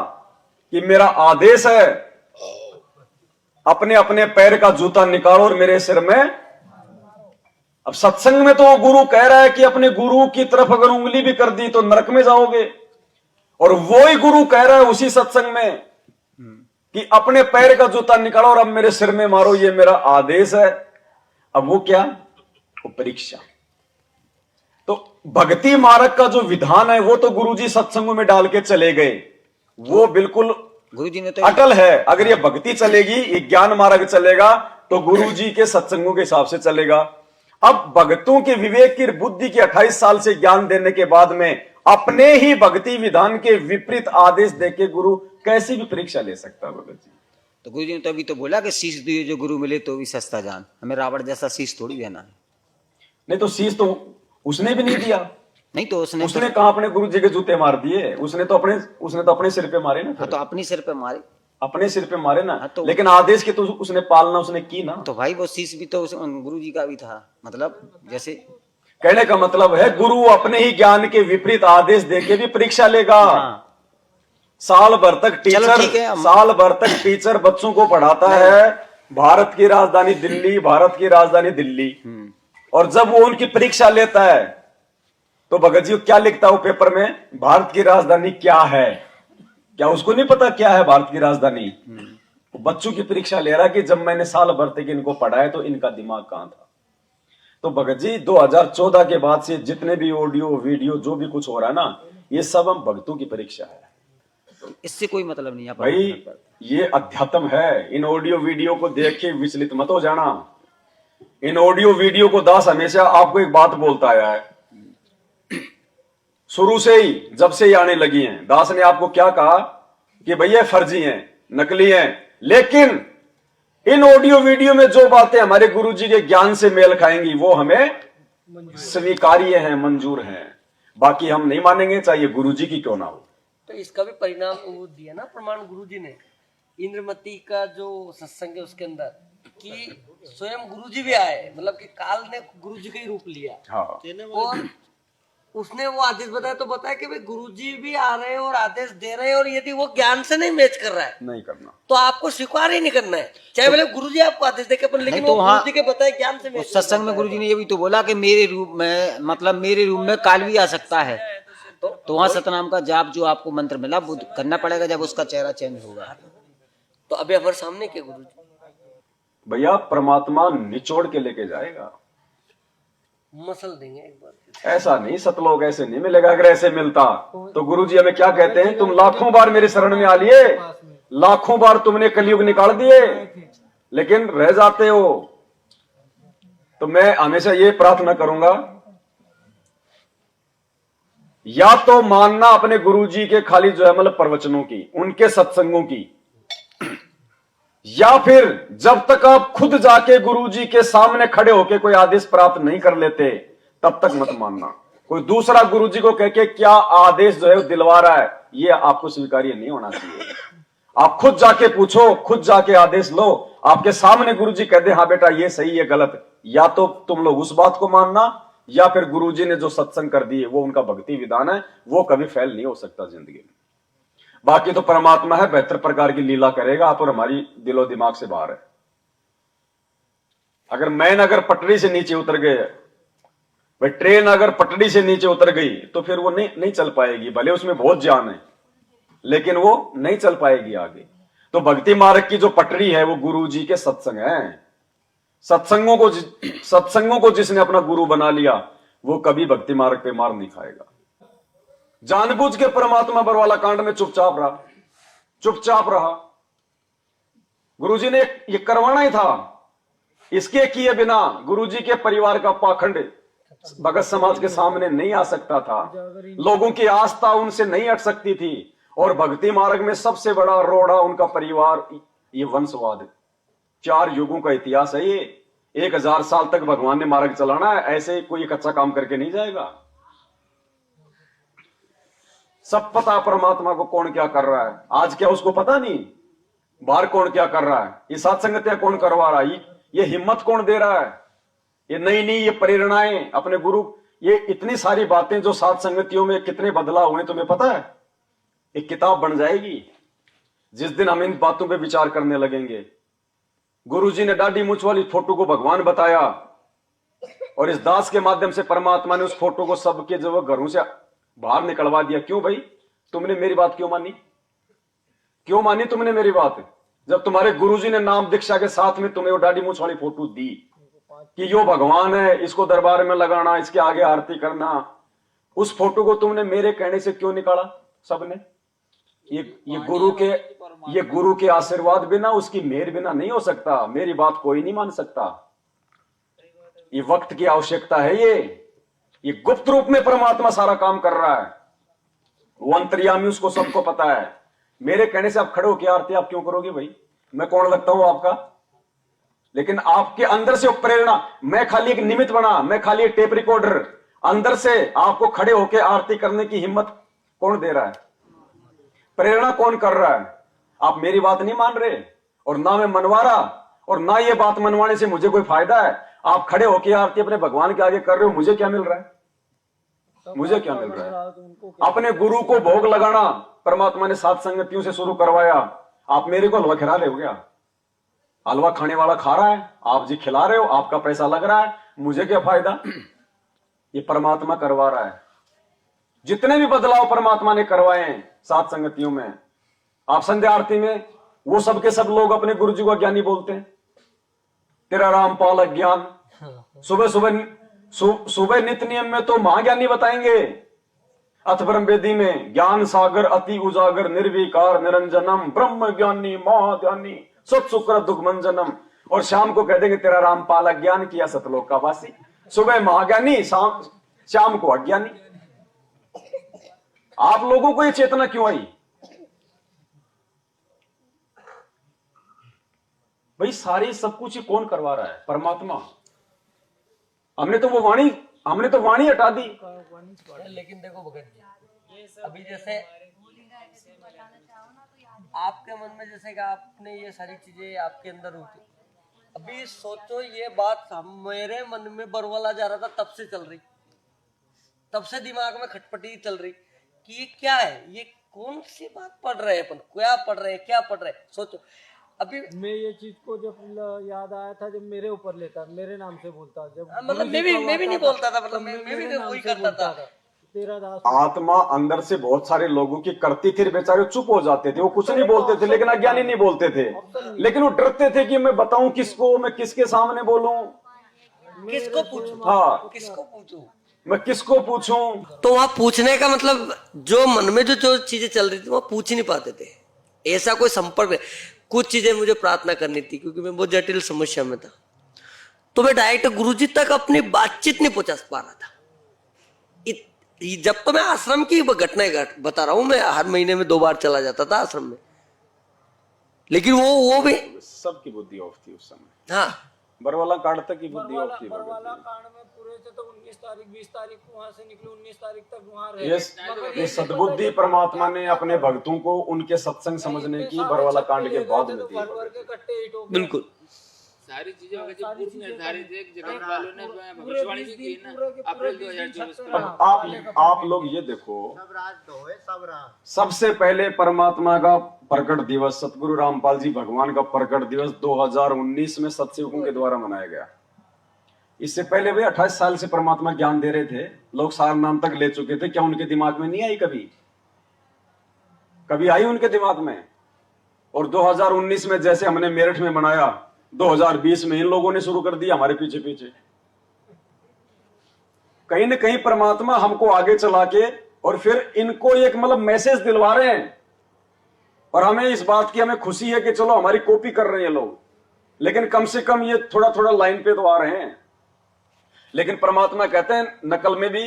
कि मेरा आदेश है, अपने अपने पैर का जूता निकालो और मेरे सिर में। अब सत्संग में तो वो गुरु कह रहा है कि अपने गुरु की तरफ अगर उंगली भी कर दी तो नरक में जाओगे, और वो ही गुरु कह रहा है उसी सत्संग में कि अपने पैर का जूता निकालो और अब मेरे सिर में मारो, ये मेरा आदेश है। अब वो क्या? वो परीक्षा। तो भक्ति मार्ग का जो विधान है वो तो गुरुजी सत्संगों में डाल के चले गए, वो बिल्कुल गुरुजी ने तो अटल है। अगर ये भक्ति चलेगी, ये ज्ञान मार्ग चलेगा, तो गुरुजी के सत्संगों के हिसाब से चलेगा। अब भक्तों के विवेक की बुद्धि की 28 साल से ज्ञान देने के बाद में अपने ही भक्ति विधान के विपरीत आदेश देके गुरु कैसी भी परीक्षा ले सकता है भगत जी? तो गुरुजी ने तो अभी तो बोला कि शीश दिए जो गुरु मिले तो भी सस्ता जान। हमें रावण जैसा शीश थोड़ी देना है। नहीं तो शीश तो उसने भी नहीं दिया। नहीं तो उसने कहा अपने गुरु जी के जूते मार दिए? उसने तो अपने सिर पे मारे ना। हाँ, तो अपने सिर पे मारे, अपने सिर पे मारे ना। हाँ, तो लेकिन आदेश की तो उसने पालना उसने की ना। तो भाई वो शीश भी तो गुरु जी का भी था। मतलब जैसे कहने का मतलब है गुरु अपने ही ज्ञान के विपरीत आदेश देके भी परीक्षा लेगा। हाँ। साल भर तक टीचर बच्चों को पढ़ाता है, भारत की राजधानी दिल्ली, और जब वो उनकी परीक्षा लेता है तो भगत जी क्या लिखता है वो पेपर में? भारत की राजधानी क्या है? क्या उसको नहीं पता क्या है भारत की राजधानी? बच्चों की परीक्षा ले रहा कि जब मैंने साल भर तक इनको पढ़ाया तो इनका दिमाग कहां था? तो भगत जी 2014 के बाद से जितने भी ऑडियो वीडियो जो भी कुछ हो रहा है ना, ये सब हम भक्तों की परीक्षा है। इससे कोई मतलब नहीं है भाई, ये अध्यात्म है। इन ऑडियो वीडियो को देख के विचलित मत हो जाना। इन ऑडियो वीडियो को दास हमेशा आपको एक बात बोलता आया है, शुरू से ही, जब से ही आने लगी हैं। दास ने आपको क्या कहा कि भैया फर्जी हैं, नकली हैं, लेकिन इन ऑडियो वीडियो में जो बातें हमारे गुरुजी के ज्ञान से मेल खाएंगी वो हमें स्वीकार्य हैं, मंजूर हैं। बाकी हम नहीं मानेंगे, चाहे गुरुजी की क्यों ना हो। तो इसका भी परिणाम वो दिया ना प्रमाण गुरुजी ने, इंद्रमती का जो सत्संग है उसके अंदर, कि स्वयं गुरुजी भी आए, मतलब कि काल ने गुरुजी का ही रूप लिया। हाँ। और उसने वो आदेश बताया, तो बताया कि भाई गुरुजी भी आ रहे हैं और आदेश दे रहे हैं, और यदि वो ज्ञान से नहीं मैच कर रहा है नहीं करना, तो आपको स्वीकार ही नहीं करना है, चाहे भले गुरुजी आपको आदेश दे के, लेकिन वो गुरुजी के बताए ज्ञान से मैच। सत्संग में गुरुजी ने ये भी तो बोला कि मेरे रूप में, मतलब मेरे रूप में काल भी आ सकता है। तो वहाँ सतनाम का जाप जो आपको मंत्र मिला वो करना पड़ेगा जब उसका चेहरा चेंज होगा। तो अभी हमारे सामने क्या गुरुजी भैया परमात्मा निचोड़ के लेके जाएगा, मसल देंगे एक बार। ऐसा नहीं, सतलोक ऐसे नहीं मिलेगा। अगर ऐसे मिलता तो गुरुजी हमें क्या कहते हैं, तुम लाखों बार मेरे शरण में आ लिए, लाखों बार तुमने कलयुग निकाल दिए, लेकिन रह जाते हो। तो मैं हमेशा ये प्रार्थना करूंगा, या तो मानना अपने गुरुजी के खाली जो है मतलब प्रवचनों की, उनके सत्संगों की, या फिर जब तक आप खुद जाके गुरुजी के सामने खड़े होके कोई आदेश प्राप्त नहीं कर लेते तब तक मत मानना। कोई दूसरा गुरुजी को कह के क्या आदेश जो है दिलवा रहा है, ये आपको स्वीकार्य नहीं होना चाहिए। आप खुद जाके पूछो, खुद जाके आदेश लो, आपके सामने गुरुजी कह दे हाँ बेटा ये सही है गलत, या तो तुम लोग उस बात को मानना, या फिर गुरुजी ने जो सत्संग कर दिए वो उनका भक्ति विधान है, वो कभी फेल नहीं हो सकता जिंदगी में। बाकी तो परमात्मा है, बेहतर प्रकार की लीला करेगा, आप और हमारी दिलो दिमाग से बाहर है। अगर मैन अगर पटरी से नीचे उतर गए, भाई ट्रेन अगर पटरी से नीचे उतर गई तो फिर वो नहीं चल पाएगी, भले उसमें बहुत जान है लेकिन वो नहीं चल पाएगी आगे। तो भक्ति मार्ग की जो पटरी है वो गुरु जी के सत्संग है। सत्संगों को जिसने अपना गुरु बना लिया वो कभी भक्ति मार्ग पे मार नहीं खाएगा। जानबूझ के परमात्मा बरवाला कांड में चुपचाप रहा। गुरुजी ने ये करवाना ही था, इसके किए बिना गुरुजी के परिवार का पाखंड भगत समाज के सामने नहीं आ सकता था, लोगों की आस्था उनसे नहीं हट सकती थी। और भक्ति मार्ग में सबसे बड़ा रोड़ा उनका परिवार, ये वंशवाद है। 4 युगों का इतिहास है ये, 1000 साल तक भगवान ने मार्ग चलाना है, ऐसे कोई कच्चा काम करके नहीं जाएगा। सब पता परमात्मा को कौन क्या कर रहा है, आज क्या उसको पता नहीं, बाहर कौन क्या कर रहा है, ये साथ संगतियां कौन करवा रहा है, ये हिम्मत कौन दे रहा है, ये नई ये प्रेरणाएं अपने गुरु, ये इतनी सारी बातें जो साथ संगतियों में कितने बदलाव हुए तुम्हें पता है। एक किताब बन जाएगी जिस दिन हम इन बातों पे विचार करने लगेंगे। गुरुजी ने दाढ़ी मूंछ वाली फोटो को भगवान बताया और इस दास के माध्यम से परमात्मा ने उस फोटो को सबके जो घरों से बाहर निकलवा दिया। क्यों भाई, तुमने मेरी बात क्यों मानी तुमने मेरी बात, जब तुम्हारे गुरुजी ने नाम दीक्षा के साथ में तुम्हें वो दाढ़ी मूंछ वाली फोटो दी कि यो भगवान है, इसको दरबार में लगाना, इसके आगे आरती करना, उस फोटो को तुमने मेरे कहने से क्यों निकाला सबने। ये गुरु के आशीर्वाद बिना, उसकी मेहर बिना नहीं हो सकता। मेरी बात कोई नहीं मान सकता, ये वक्त की आवश्यकता है। ये गुप्त रूप में परमात्मा सारा काम कर रहा है, वो अंतर्यामी, उसको सबको पता है। मेरे कहने से आप खड़े हो के आरती आप क्यों करोगे भाई, मैं कौन लगता हूं आपका। लेकिन आपके अंदर से प्रेरणा, मैं खाली एक निमित्त बना, मैं खाली एक टेप रिकॉर्डर, अंदर से आपको खड़े होकर आरती करने की हिम्मत कौन दे रहा है, प्रेरणा कौन कर रहा है। आप मेरी बात नहीं मान रहे और ना मैं मनवा रहा, और ना ये बात मनवाने से मुझे कोई फायदा है। आप खड़े होकर आरती अपने भगवान के आगे कर रहे हो, मुझे क्या मिल रहा है, मुझे क्या मिल रहा है। अपने गुरु को भोग लगाना परमात्मा ने सात संगतियों से शुरू करवाया। आप मेरे को हलवा खिला रहे हो क्या, हलवा खाने वाला खा रहा है, आप जी खिला रहे हो, आपका पैसा लग रहा है, मुझे क्या फायदा। ये परमात्मा करवा रहा है। जितने भी बदलाव परमात्मा ने करवाए हैं सात संगतियों में, आप संध्या आरती में वो सब के सब लोग अपने गुरु जी को ज्ञानी बोलते हैं, तेरा रामपाल ज्ञान। सुबह नित्य नियम में तो महाज्ञानी बताएंगे, अथ ब्रह्म वेदी में ज्ञान सागर अति उजागर निर्विकार निरंजनम ब्रह्म ज्ञानी महाज्ञानी सत्सुकर दुग्मंजनम। और शाम को कह देंगे तेरा रामपाल ज्ञान किया सतलोक का वासी। सुबह महाज्ञानी, शाम को अज्ञानी। आप लोगों को ये चेतना क्यों आई? भाई सारी सब कुछ कौन करवा रहा है? परमात्मा। हमने तो वाणी हटा दी। लेकिन देखो भगत जी, अभी जैसे आपके मन में जैसे कि आपने ये सारी चीजें आपके अंदर होती, अभी सोचो ये बात मेरे मन में बरवाला जा रहा था तब से चल रही, तब से दिमाग में खटपटी चल रही कि ये क्या है, ये कौन सी बात पढ़ रहे हैं अपन, क्या पढ़ रहे हैं, क्या पढ़ रहे हैं। सोचो अभी मैं ये चीज को जब याद आया था जब मेरे ऊपर लेता, मेरे नाम से बोलता, जब मतलब मैं भी नहीं बोलता था, मतलब मैं भी वही करता था। तेरा दास आत्मा अंदर से बहुत सारे लोगों की करती थी, बेचारे चुप हो जाते थे, वो कुछ नहीं बोलते थे, लेकिन अज्ञानी नहीं बोलते थे, लेकिन वो डरते थे कि मैं बताऊं किसको, मैं किसके सामने बोलूं, किसको पूछूं, हाँ किसको पूछूं, मैं किसको पूछूं। तो वहां पूछने का मतलब जो मन में जो चीजें चल रही थी वहां पूछ ही नहीं पाते थे, ऐसा कोई संपर्क नहीं। कुछ चीजें मुझे प्रार्थना करनी थी क्योंकि मैं बहुत जटिल समस्या में था, तो मैं डायरेक्ट गुरुजी तक अपनी बातचीत नहीं पहुंचा पा रहा था। जब तो मैं आश्रम की घटनाएं बता रहा हूं, मैं हर महीने में 2 बार चला जाता था आश्रम में, लेकिन वो भी सबकी बुद्धि ऑफ थी उस समय। हाँ, बरवाला कांड तक की बुद्धि ऑफ थी। बरवाला कांड में पूरे थे तो 19 तारीख 20 तारीख को वहां से निकले, 19 तारीख तक वहां रहे। ये सद्बुद्धि परमात्मा ने अपने भक्तों को उनके सत्संग समझने की बरवाला कांड के बाद में दी। बिल्कुल सारी चीजें अगर जो पूर्व निर्धारित है, जगत वालों ने भविष्यवाणी भी की ना अप्रैल 2024 में। अब आप लोग ये देखो, सबसे पहले परमात्मा का प्रकट दिवस, सतगुरु रामपाल जी भगवान का प्रकट दिवस 2019 में सत्संगों के द्वारा मनाया गया। इससे पहले भी 28 साल से परमात्मा ज्ञान दे रहे थे, लोग सार नाम तक ले चुके थे। क्या उनके दिमाग में नहीं आई? कभी आई उनके दिमाग में? और 2019 में जैसे हमने मेरठ में मनाया, 2020 में इन लोगों ने शुरू कर दिया हमारे पीछे पीछे। कहीं ना कहीं परमात्मा हमको आगे चला के और फिर इनको एक मतलब मैसेज दिलवा रहे हैं, और हमें इस बात की हमें खुशी है कि चलो हमारी कॉपी कर रहे हैं लोग, लेकिन कम से कम ये थोड़ा थोड़ा लाइन पे तो आ रहे हैं। लेकिन परमात्मा कहते हैं नकल में भी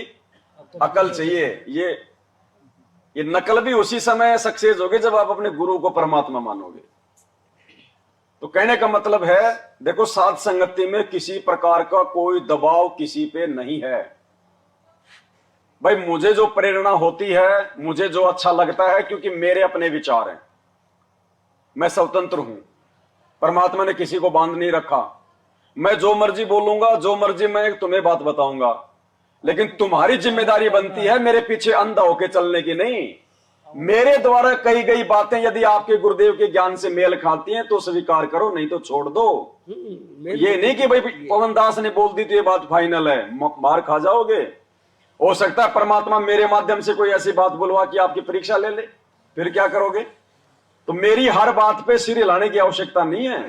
अकल चाहिए। ये नकल भी उसी समय सक्सेस होगी जब आप अपने गुरु को परमात्मा मानोगे। तो कहने का मतलब है, देखो साध संगति में किसी प्रकार का कोई दबाव किसी पे नहीं है। भाई मुझे जो प्रेरणा होती है, मुझे जो अच्छा लगता है, क्योंकि मेरे अपने विचार हैं, मैं स्वतंत्र हूं। परमात्मा ने किसी को बांध नहीं रखा। मैं जो मर्जी बोलूंगा, जो मर्जी मैं तुम्हें बात बताऊंगा, लेकिन तुम्हारी जिम्मेदारी बनती है मेरे पीछे अंधा होके चलने की नहीं। मेरे द्वारा कही गई बातें यदि आपके गुरुदेव के ज्ञान से मेल खाती हैं तो स्वीकार करो, नहीं तो छोड़ दो। ये नहीं कि भाई पवन दास ने बोल दी तो ये बात फाइनल है, मार खा जाओगे। हो सकता है परमात्मा मेरे माध्यम से कोई ऐसी बात बुलवा कि आपकी परीक्षा ले ले, फिर क्या करोगे? तो मेरी हर बात पे सिर हिलाने की आवश्यकता नहीं है,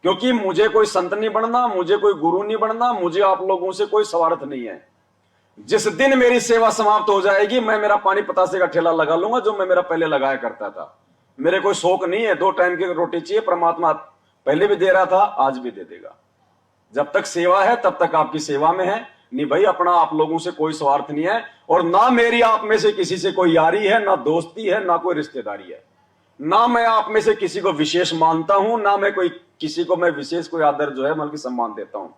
क्योंकि मुझे कोई संत नहीं बनना, मुझे कोई गुरु नहीं बनना, मुझे आप लोगों से कोई स्वार्थ नहीं है। जिस दिन मेरी सेवा समाप्त हो जाएगी, मैं मेरा पानी पतासे का ठेला लगा लूंगा जो मैं मेरा पहले लगाया करता था। मेरे कोई शौक नहीं है, 2 टाइम की रोटी चाहिए, परमात्मा पहले भी दे रहा था, आज भी दे देगा। जब तक सेवा है तब तक आपकी सेवा में है। नहीं भाई, अपना आप लोगों से कोई स्वार्थ नहीं है, और ना मेरी आप में से किसी से कोई यारी है, ना दोस्ती है, ना कोई रिश्तेदारी है। ना मैं आप में से किसी को विशेष मानता हूं, ना मैं कोई किसी को मैं विशेष कोई आदर जो है बल्कि सम्मान देता हूं।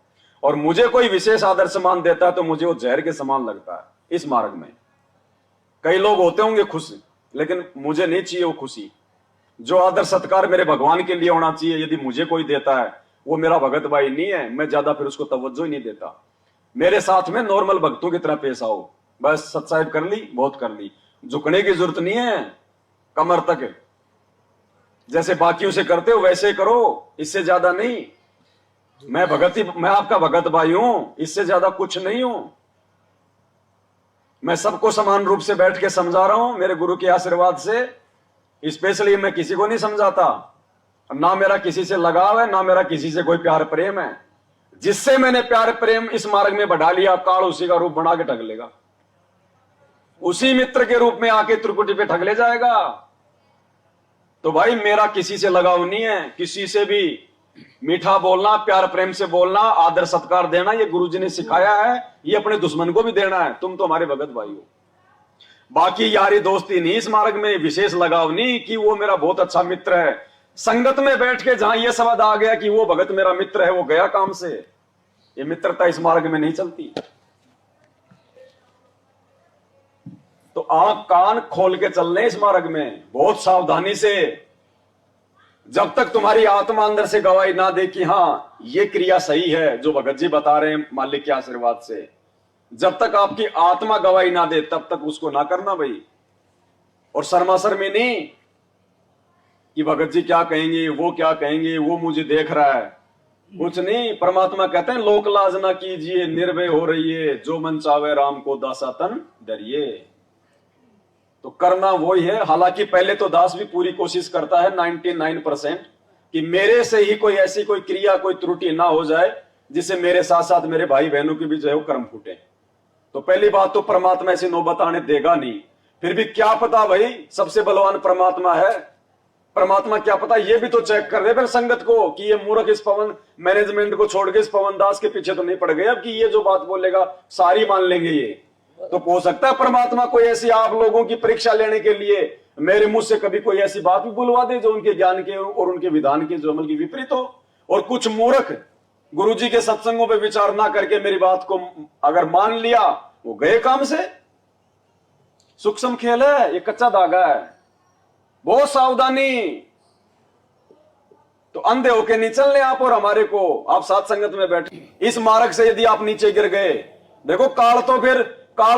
और मुझे कोई विशेष आदर सम्मान देता है तो मुझे वो जहर के समान लगता है। इस मार्ग में कई लोग होते होंगे खुश, लेकिन मुझे नहीं चाहिए वो खुशी। जो आदर सत्कार मेरे भगवान के लिए होना चाहिए, यदि मुझे कोई देता है वो मेरा भगत भाई नहीं है, मैं ज्यादा फिर उसको तवज्जो ही नहीं देता। मेरे साथ में नॉर्मल भक्तों की तरह पेश आओ, बस सत्साहिब कर ली, बहुत कर ली। झुकने की जरूरत नहीं है, कमर तक जैसे बाकियों से करते हो वैसे करो, इससे ज्यादा नहीं। मैं आपका भगत भाई हूं, इससे ज्यादा कुछ नहीं हूं। मैं सबको समान रूप से बैठ के समझा रहा हूं मेरे गुरु के आशीर्वाद से। स्पेशली मैं किसी को नहीं समझाता, ना मेरा किसी से लगाव है, ना मेरा किसी से कोई प्यार प्रेम है। जिससे मैंने प्यार प्रेम इस मार्ग में बढ़ा लिया, काल उसी का रूप बना के ठग लेगा, उसी मित्र के रूप में आके त्रिकुटी पे ठग ले जाएगा। तो भाई मेरा किसी से लगाव नहीं है, किसी से भी मीठा बोलना, प्यार प्रेम से बोलना, आदर सत्कार देना, ये गुरुजी ने सिखाया है, ये अपने दुश्मन को भी देना है। तुम तो हमारे भगत भाई हो। बाकी यारी दोस्ती नहीं, इस मार्ग में विशेष लगाव नहीं कि वो मेरा बहुत अच्छा मित्र है। संगत में बैठ के जहां ये शब्द आ गया कि वो भगत मेरा मित्र है, वो गया काम से। ये मित्रता इस मार्ग में नहीं चलती। तो आंख कान खोल के चलने इस मार्ग में बहुत सावधानी से। जब तक तुम्हारी आत्मा अंदर से गवाही ना दे कि हाँ ये क्रिया सही है जो भगत जी बता रहे हैं मालिक के आशीर्वाद से, जब तक आपकी आत्मा गवाही ना दे तब तक उसको ना करना भाई। और शर्माशर में नहीं कि भगत जी क्या कहेंगे, वो क्या कहेंगे, वो मुझे देख रहा है, कुछ नहीं। परमात्मा कहते हैं लोक लाज ना कीजिए, निर्भय हो रहिए, जो मन चावे राम को दासा तन डरिए। तो करना वही है। हालांकि पहले तो दास भी पूरी कोशिश करता है 99% कि मेरे से ही कोई ऐसी कोई क्रिया कोई त्रुटि ना हो जाए जिससे मेरे साथ साथ मेरे भाई बहनों की भी जो है वो कर्म फूटे। तो पहली बात तो परमात्मा ऐसी नौबत आने देगा नहीं। फिर भी क्या पता भाई, सबसे बलवान परमात्मा है। परमात्मा क्या पता ये भी तो चेक कर दे फिर संगत को कि ये मूर्ख इस पवन मैनेजमेंट को छोड़ के इस पवन दास के पीछे तो नहीं पड़ गए अब कि ये जो बात बोलेगा सारी मान लेंगे। ये तो हो सकता है परमात्मा कोई ऐसी आप लोगों की परीक्षा लेने के लिए मेरे मुंह से कभी कोई ऐसी बात भी बुलवा दे जो उनके ज्ञान के और उनके विधान के जो अमल की विपरीत हो। और कुछ मूर्ख गुरुजी के सत्संगों पे विचार ना करके मेरी बात को अगर मान लिया, वो गए काम से। सूक्ष्म खेल है, ये कच्चा धागा है, बहुत सावधानी। तो अंधे होके नहीं चलने आप और हमारे को। आप साथ संगत में बैठे इस मार्ग से यदि आप नीचे गिर गए, देखो काल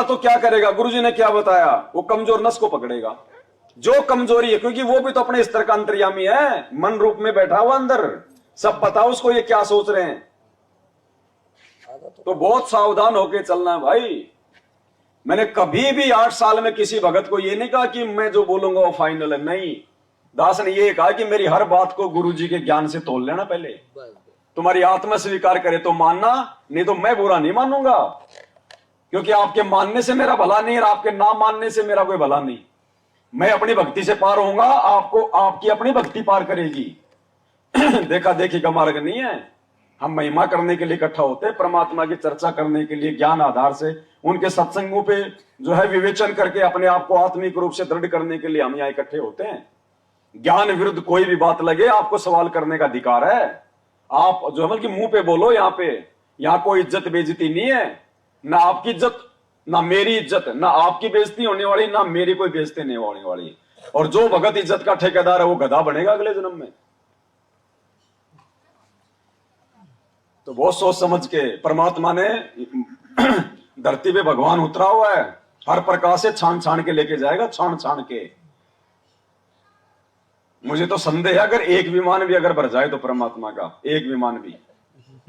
तो क्या करेगा, गुरुजी ने क्या बताया, वो कमजोर नस को पकड़ेगा। जो कमजोरी है, क्योंकि वो भी तो अपने स्तर का अंतर्यामी है, मन रूप में बैठा हुआ अंदर, सब पता उसको ये क्या सोच रहे हैं। तो बहुत सावधान होके चलना है भाई। मैंने कभी भी 8 साल में किसी भगत को ये नहीं कहा कि मैं जो बोलूंगा वो फाइनल है, नहीं। दास ने ये कहा कि मेरी हर बात को गुरुजी के ज्ञान से तोल लेना पहले। तुम्हारी आत्मा स्वीकार करे तो मानना, नहीं तो मैं बुरा नहीं मानूंगा। क्योंकि आपके मानने से मेरा भला नहीं और आपके ना मानने से मेरा कोई भला नहीं। मैं अपनी भक्ति से पार होऊंगा, आपको आपकी अपनी भक्ति पार करेगी। देखा देखी का मार्ग नहीं है। हम महिमा करने के लिए इकट्ठा होते हैं, परमात्मा की चर्चा करने के लिए, ज्ञान आधार से उनके सत्संगों पे जो है विवेचन करके अपने आप को आत्मिक रूप से दृढ़ करने के लिए हम यहाँ इकट्ठे होते हैं। ज्ञान विरुद्ध कोई भी बात लगे आपको सवाल करने का अधिकार है। आप जो है कि मुंह पे बोलो, यहाँ पे यहाँ कोई इज्जत बेइज्जती नहीं है। ना आपकी इज्जत, ना मेरी इज्जत, ना आपकी बेइज्जती होने वाली, ना मेरी कोई बेइज्जती नहीं होने वाली। और जो भगत इज्जत का ठेकेदार है वो गधा बनेगा अगले जन्म में। तो बहुत सोच समझ के परमात्मा ने धरती पे भगवान उतरा हुआ है, हर प्रकार से छान छान के लेके जाएगा, छान छान के। मुझे तो संदेह है अगर एक विमान भी अगर भर जाए तो परमात्मा का एक विमान भी।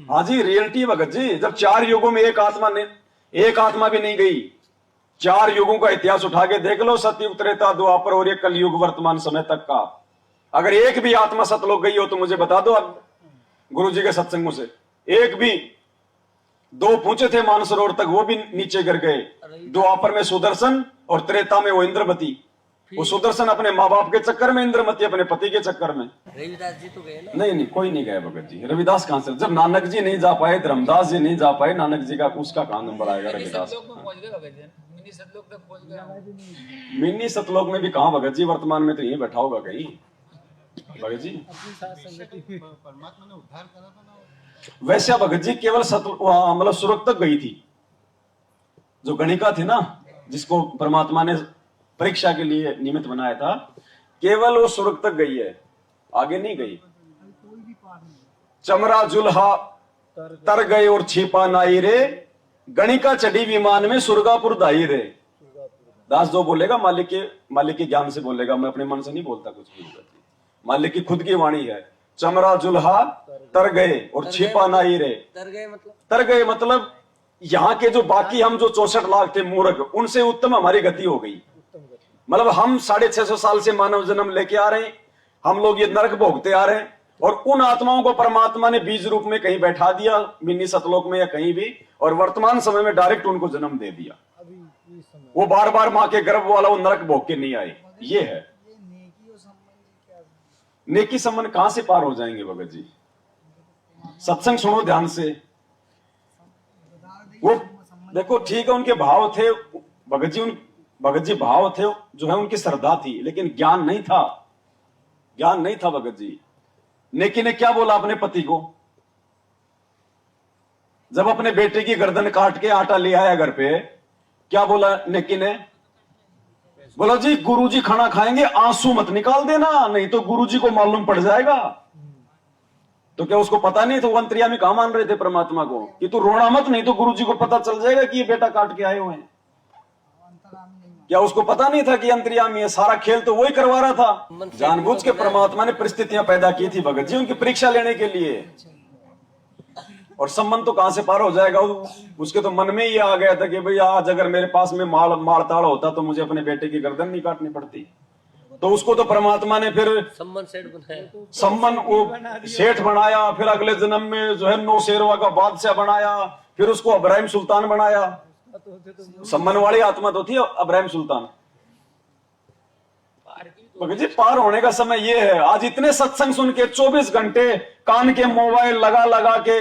हाँ जी, रियलिटी भगत जी। जब 4 युगों में एक आत्मा भी नहीं गई, 4 युगों का इतिहास उठा के देख लो, सतयुग त्रेता द्वापर और ये कलयुग वर्तमान समय तक का। अगर एक भी आत्मा सतलोक गई हो तो मुझे बता दो अब गुरु जी के सत्संगों से। एक भी, 2 पूछे थे मानसरोवर तक, वो भी नीचे गिर गए। द्वापर में सुदर्शन और त्रेता में वो इंद्रमती। वो सुदर्शन अपने माँ बाप के चक्कर में, इंद्रमती अपने पति के चक्कर में। रविदास जी तो गए ना? नहीं, कोई नहीं गया भगत जी। रविदास कहां से? जब नानक जी नहीं जा पाए, धर्मदास जी नहीं जा पाए, नानक जी का उसका कहां नंबर आएगा? रविदास मिनी सतलोक तक पहुंच गया। मिनी सतलोक में भी कहां भगत जी, वर्तमान में तो यही बैठा होगा कहीं भगत जी। परमात्मा ने उद्धार करा था ना। वैसे भगत जी केवल मतलब सुरग तक गई थी। जो गणिका थी ना, जिसको परमात्मा ने परीक्षा के लिए निमित्त बनाया था, केवल वो सुरग तक गई है, आगे नहीं गई। चमरा जुल्हा तर गए और छिपा नाई रे, गणिका चढ़ी विमान में सुरगापुर दाई रे। दास जो बोलेगा मालिक के ज्ञान से बोलेगा, मैं अपने मन से नहीं बोलता कुछ भी। मालिक की खुद की वाणी है। चमरा जुल्हा तर गए और छिपा नाई रे। तर गए मतलब यहाँ के जो बाकी हम जो 64 लाख थे मूर्ख, उनसे उत्तम हमारी गति हो गई। मतलब हम 650 साल से मानव जन्म लेके आ रहे हैं, हम लोग ये नरक भोगते आ रहे हैं, और उन आत्माओं को परमात्मा ने बीज रूप में कहीं बैठा दिया, मिनी सतलोक में या कहीं भी, और वर्तमान समय में डायरेक्ट उनको जन्म दे दिया। वो बार बार माँ के गर्भ वाला वो नरक भोग के नहीं आए। ये है नेकी संबंध। कहां से पार हो जाएंगे भगत जी? सत्संग सुनो ध्यान से। वो देखो ठीक है, उनके भाव थे भगत जी, भगत जी भाव थे, जो है उनकी श्रद्धा थी, लेकिन ज्ञान नहीं था, ज्ञान नहीं था भगत जी। नेकी ने क्या बोला अपने पति को जब अपने बेटे की गर्दन काट के आटा ले आया घर पे? क्या बोला नेकी ने? बोला जी गुरुजी खाना खाएंगे, आंसू मत निकाल देना, नहीं तो गुरुजी को मालूम पड़ जाएगा। तो क्या उसको पता नहीं था? वो अंतर्यामी कहां मान रहे थे परमात्मा को कि तू रोना मत, नहीं तो गुरुजी को पता चल जाएगा कि ये बेटा काट के आए हुए हैं। क्या उसको पता नहीं था कि अंतर्यामी है? सारा खेल तो वही करवा रहा था। जानबूझ के परमात्मा ने परिस्थितियां पैदा की थी भगत जी उनकी परीक्षा लेने के लिए। और संबंध तो कहां से पार हो जाएगा? उसके तो मन में ये आ गया था कि भाई आज अगर मेरे पास में माड़ताड़ होता तो मुझे अपने बेटे की गर्दन नहीं काटनी पड़ती। तो उसको तो परमात्मा ने फिर सम्मन सेठ बनाया, सम्मन वो सेठ बनाया, फिर अगले जन्म में जो है नौशेरवा का बादशाह बनाया, फिर उसको अब्राहिम सुल्तान बनाया। सम्मन वाली आत्मा तो थी अब्राहिम सुल्तान। भगत जी पार होने का समय ये है। आज इतने सत्संग सुन के 24 घंटे कान के मोबाइल लगा लगा के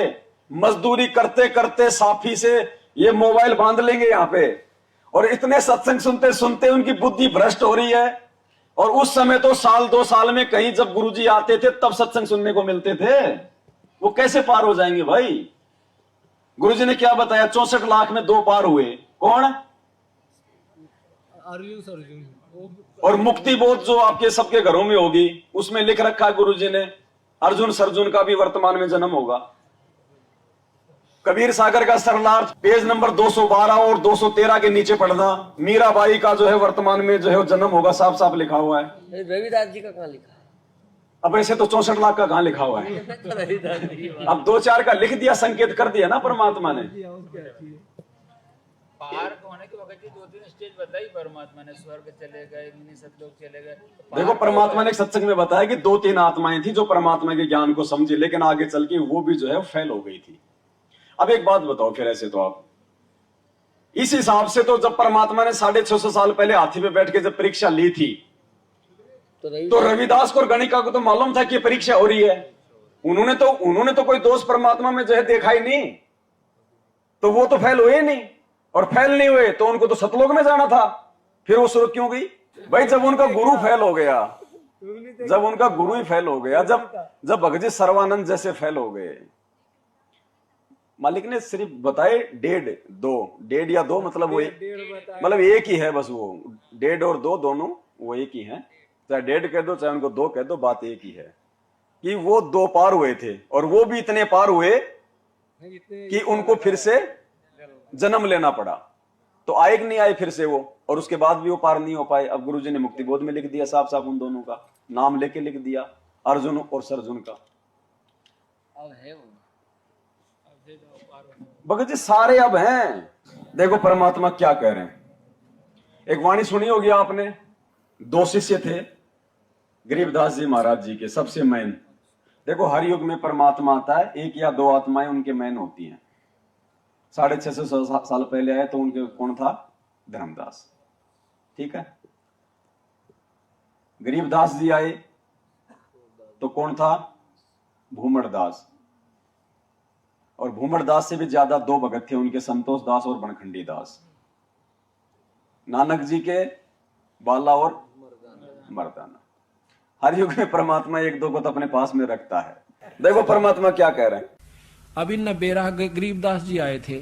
मजदूरी करते करते साफी से ये मोबाइल बांध लेंगे यहाँ पे, और इतने सत्संग सुनते सुनते उनकी बुद्धि भ्रष्ट हो रही है। और उस समय तो साल 2 साल में कहीं जब गुरुजी आते थे तब सत्संग सुनने को मिलते थे। वो कैसे पार हो जाएंगे भाई? गुरुजी ने क्या बताया? 64 लाख में 2 पार हुए। कौन? अर्जुन। और मुक्ति बोध जो आपके सबके घरों में होगी उसमें लिख रखा है गुरुजी ने, अर्जुन सर्जुन का भी वर्तमान में जन्म होगा। कबीर सागर का सरलार्थ पेज नंबर 212 और 213 के नीचे पढ़ना, मीराबाई का जो है वर्तमान में जो है जन्म होगा, साफ साफ लिखा हुआ है। रविदास जी का कहाँ लिखा है? अब ऐसे तो 64 लाख का कहां लिखा हुआ है? अब 2-4 का लिख दिया, संकेत कर दिया ना परमात्मा ने। पार होने के वक्त 2-3 स्टेज बताई परमात्मा ने, स्वर्ग चले गए, मिनी सतलोक चले गए। देखो परमात्मा ने एक सत्संग में बताया कि 2-3 आत्माएं थी जो परमात्मा के ज्ञान को समझी, लेकिन आगे चल के वो भी जो है फेल हो गई थी। अब एक बात बताओ फिर, ऐसे तो आप इस हिसाब से तो जब परमात्मा ने 650 साल पहले हाथी पे बैठ के जब परीक्षा ली थी तो रविदास को और गणिका को तो मालूम था कि परीक्षा हो रही है। उन्होंने तो कोई दोष परमात्मा में जो है देखा ही नहीं, तो वो तो फेल हुए नहीं, और फेल नहीं हुए तो उनको तो सतलोक में जाना था। फिर वो शुरू क्यों गई भाई? जब उनका गुरु फेल हो गया, जब उनका गुरु ही फेल हो गया, जब भगत जी सर्वानंद जैसे फेल हो गए, मालिक ने सिर्फ बताए 1.5 या 2 मतलब वो मतलब एक ही है बस। वो 1.5 और 2 दोनों वो एक ही है, चाहे 1.5 कह दो चाहे उनको 2 कह दो, बात एक ही है कि वो 2 पार हुए थे, और वो भी इतने पार हुए कि उनको फिर से जन्म लेना पड़ा। तो आए कि नहीं आए फिर से वो, और उसके बाद भी वो पार नहीं हो पाए। अब गुरुजी ने मुक्ति बोध में लिख दिया साफ साफ, उन दोनों का नाम लेके लिख दिया, अर्जुन और सर्जुन का। अब है वो भगत जी सारे अब हैं। देखो परमात्मा क्या कह रहे हैं। एक वाणी सुनी होगी आपने, 2 शिष्य थे गरीबदास जी महाराज जी के, सबसे मैन। देखो हर युग में परमात्मा आता है, 1 या 2 आत्माएं उनके मैन होती हैं। 650 साल पहले आए तो उनके कौन था? धर्मदास, ठीक है। गरीबदास जी आए तो कौन था? भूमड़दास। और भूमड़दास से भी ज्यादा 2 भगत थे उनके, संतोष दास और बनखंडी दास। नानक जी के बाला और मर्दाना। हर युग में परमात्मा 1-2 को तो अपने पास में रखता है। देखो परमात्मा क्या कह रहे हैं। अब इन बेराह गरीबदास जी आए थे,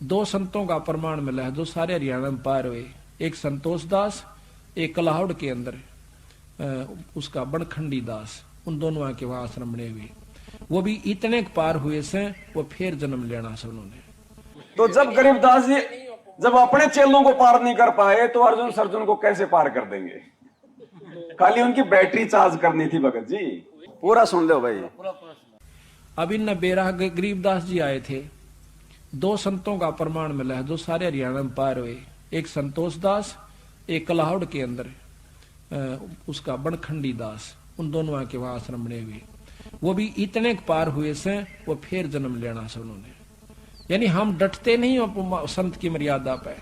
2 संतों का प्रमाण मिला है जो सारे हरियाणा में पार हुए। एक संतोष दास, एक कलाहौड़ के अंदर उसका बनखंडी दास, उन दोनों आके वहां आश्रम बने हुए। वो भी इतने पार हुए से वो फिर जन्म लेना से उन्होंने। तो जब गरीबदास जी जब अपने चेलों को पार नहीं कर पाए तो अर्जुन सर्जुन को कैसे पार कर देंगे? खाली उनकी बैटरी चार्ज करनी थी भगत जी। पूरा सुन लो भाई। अब इन बेराह गरीबदास जी आए थे, 2 संतों का प्रमाण मिला है जो सारे हरियाणा में पार हुए। एक संतोष दास, एक कलाहौड़ के अंदर उसका बनखंडी दास, उन दोनों आके वहां आश्रम बने हुए। वो भी इतने पार हुए से वो फिर जन्म लेना से उन्होंने। यानी हम डटते नहीं संत की मर्यादा पे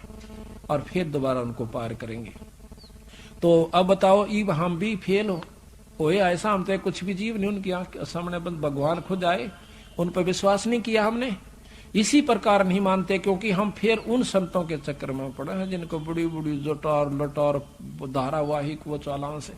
और फिर दोबारा उनको पार करेंगे। तो अब बताओ, इब हम भी फेल हो ऐसा, हम तो कुछ भी जीव नहीं उनकी आंख सामने, बस भगवान खुद आए, उन पर विश्वास नहीं किया हमने। इसी प्रकार नहीं मानते, क्योंकि हम फिर उन संतों के चक्कर में पड़े हैं जिनको बड़ी बड़ी जटार लटार धारावाहिक वो चालान से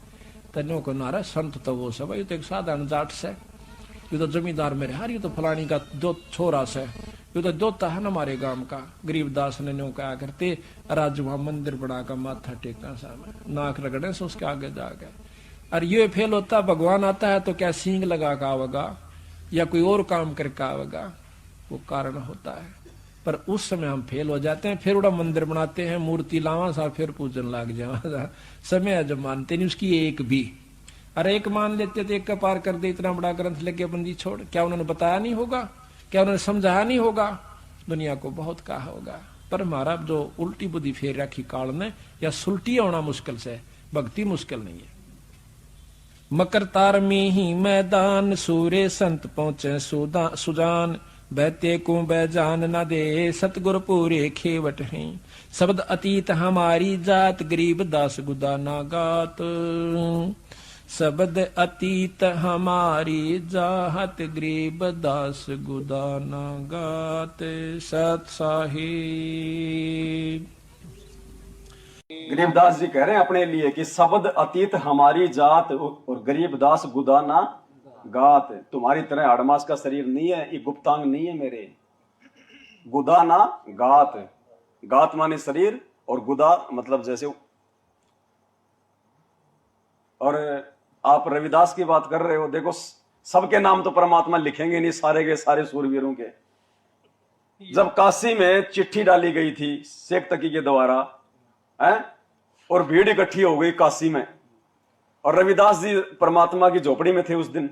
तन्यों को नारा संत तो वो सब, ये तो एक साधारण जाट से, ये तो जमींदार मेरे हार, ये तो फलानी का दो छोरा से, ये तो दोता है ना हमारे गांव का। गरीबदास ने न्यों कहा करते राज वहां मंदिर बना का माथा टेकना सामने नाक रगड़े से उसके आगे जा गए। और ये फेल होता, भगवान आता है तो क्या सींग लगा का आवेगा या कोई और काम करके आवेगा, वो कारण होता है। पर उस समय हम फेल हो जाते हैं, फिर उड़ा मंदिर बनाते हैं, मूर्ति लावा सा, फिर पूजन लाग जावा। समय जब मानते नहीं उसकी एक भी, अरे एक मान लेते तो एक का पार कर दे, इतना बड़ा ग्रंथ लेके बंदी छोड़। क्या उन्होंने बताया नहीं होगा, क्या उन्होंने समझाया नहीं होगा, दुनिया को बहुत कहा होगा। पर हमारा जो उल्टी बुद्धि फेर रखी काल ने, या सुलटी होना मुश्किल से, भक्ति मुश्किल नहीं है। मकर तार में ही मैदान, सूर्य संत पहुंचे सुजान, बैते को बैजान न दे, सतगुर पूरे खेवट हैं। शब्द अतीत हमारी जात, गरीब दास गुदा ना गात। शब्द अतीत हमारी जात, गरीब दास गुदा ना गात। सत साहिब। गरीबदास जी कह रहे हैं अपने लिए कि शब्द अतीत हमारी जात और गरीबदास गुदाना गात। तुम्हारी तरह अड़मास का शरीर नहीं है, ये गुप्तांग नहीं है मेरे। गुदाना गात, गात माने शरीर और गुदा मतलब जैसे। और आप रविदास की बात कर रहे हो, देखो सबके नाम तो परमात्मा लिखेंगे नहीं, सारे के सारे सूरवीरों के। जब काशी में चिट्ठी डाली गई थी शेख तकी के द्वारा है, और भीड़ इकट्ठी हो गई काशी में, और रविदास जी परमात्मा की झोपड़ी में थे उस दिन,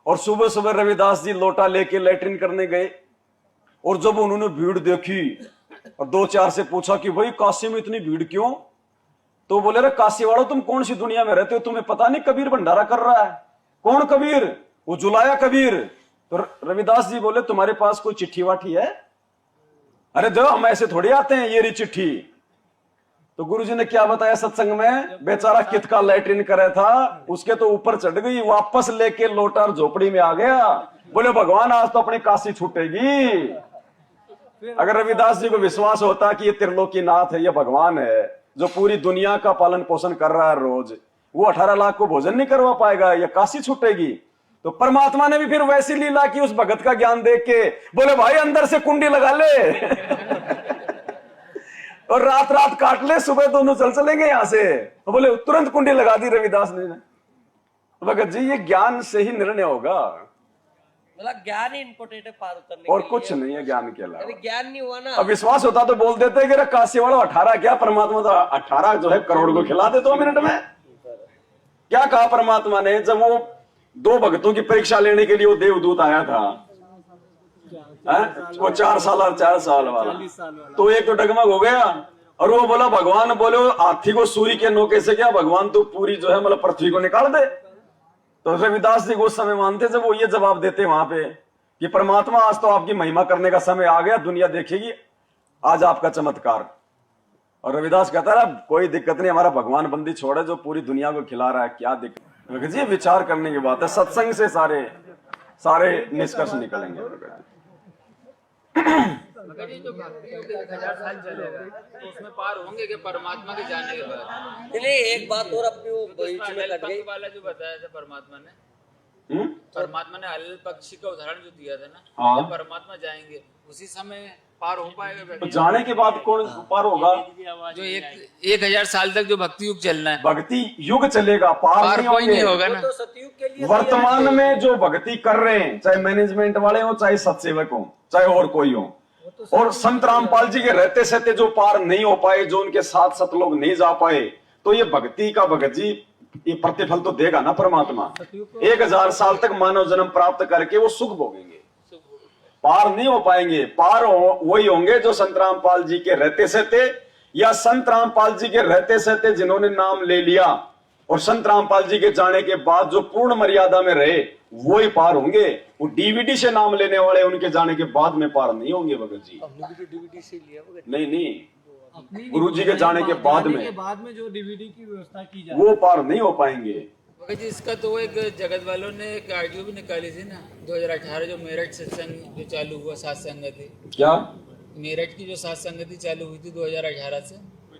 और सुबह सुबह रविदास जी लोटा लेके लैट्रिन करने गए, और जब उन्होंने भीड़ देखी और दो चार से पूछा कि भाई काशी में इतनी भीड़ क्यों, तो बोले रे काशी वालों तुम कौन सी दुनिया में रहते हो, तुम्हें पता नहीं कबीर भंडारा कर रहा है। कौन कबीर? वो जुलाया कबीर। तो रविदास जी बोले तुम्हारे पास कोई चिट्ठी वाठी है? अरे दो, हम ऐसे थोड़ी आते हैं, ये रही चिट्ठी। तो गुरुजी ने क्या बताया सत्संग में, बेचारा कित का लैट्रिन करे था, उसके तो ऊपर चढ़ गई, वापस लेके लोटा झोपड़ी में आ गया। बोले भगवान आज तो अपनी काशी छूटेगी। अगर रविदास जी को विश्वास होता कि ये त्रिलोकीनाथ है, ये भगवान है जो पूरी दुनिया का पालन पोषण कर रहा है रोज, वो 18 लाख को भोजन नहीं करवा पाएगा, ये काशी छूटेगी। तो परमात्मा ने भी फिर वैसी लीला की उस भगत का ज्ञान देख के, बोले भाई अंदर से कुंडी लगा ले और रात रात काट ले, सुबह दोनों चलेंगे यहां से। तो बोले तुरंत कुंडी लगा दी रविदास ने। भगत जी ये ज्ञान से ही निर्णय होगा, मतलब ज्ञान ही इम्पोर्टेंट है पार उतरने और के कुछ लिए। नहीं है ज्ञान के अलावा। ज्ञान नहीं हुआ ना, अब विश्वास होता तो बोल देते कि काशी वालों 18 क्या, परमात्मा तो 18 जो है करोड़ को खिला दे 2 मिनट में। क्या कहा परमात्मा ने, जब वो 2 भक्तों की परीक्षा लेने के लिए वो देवदूत आया था, वो 4 साल और 4 साल वाला, तो एक तो डगमग हो गया, और वो बोला भगवान, बोले हाथी को सूर्य के नोके से क्या, भगवान तो पूरी जो है मतलब पृथ्वी को निकाल दे। तो रविदास जी को उस समय मानते जब वो ये जवाब देते वहां पे कि परमात्मा आज तो आपकी महिमा करने का समय आ गया, दुनिया देखेगी आज आपका चमत्कार। और रविदास कहता है कोई दिक्कत नहीं, हमारा भगवान बंदी छोड़े जो पूरी दुनिया को खिला रहा है, क्या दिक्कत। जी विचार करने की बात है, सत्संग से सारे निष्कर्ष निकलेंगे। मगर ये जो भक्ति योग 1000 साल चलेगा तो उसमें पार होंगे कि परमात्मा के जाने के बाद। नहीं एक बात और अपनी वो बीच में कट गई वाला जो बताया था परमात्मा ने, हल पक्षी का उदाहरण जो दिया था ना, हाँ। जब परमात्मा जाएंगे उसी समय पार हो पाएगा। तो जाने के बाद कौन पार होगा? जो 1000 साल तक जो भक्ति युग चलना है, भक्ति युग चलेगा, पार कोई नहीं होगा ना। तो सतयुग के लिए वर्तमान में जो भक्ति कर रहे हैं, चाहे मैनेजमेंट वाले हो, चाहे सत्सेवक हो, चाहे और कोई हो, और संत रामपाल जी के रहते सहते जो पार नहीं हो पाए, जो उनके साथ सत लोग नहीं जा पाए, तो ये भक्ति का भगत जी ये प्रतिफल तो देगा ना परमात्मा। 1000 साल तक मानव जन्म प्राप्त करके वो सुख भोगेंगे, पार नहीं हो पाएंगे। पार वही होंगे जो संत रामपाल जी के रहते सहते, या संत रामपाल जी के रहते सहते जिन्होंने नाम ले लिया, और संत रामपाल जी के जाने के बाद जो पूर्ण मर्यादा में रहे, वो ही पार होंगे। वो डीवीडी से नाम लेने वाले उनके जाने के बाद में पार नहीं होंगे भगत जी। डीवीडी से लिया नहीं, गुरु जी के जाने के बाद में जो डीवीडी की व्यवस्था की जाए वो पार नहीं हो पाएंगे। भगत जी इसका तो एक जगत वालों ने एक आरटीओ भी निकाली थी ना 2018 जो मेरठ सत्संग जो चालू हुआ सात संगति, क्या? मेरठ की जो सात संगति चालू हुई थी 2018 से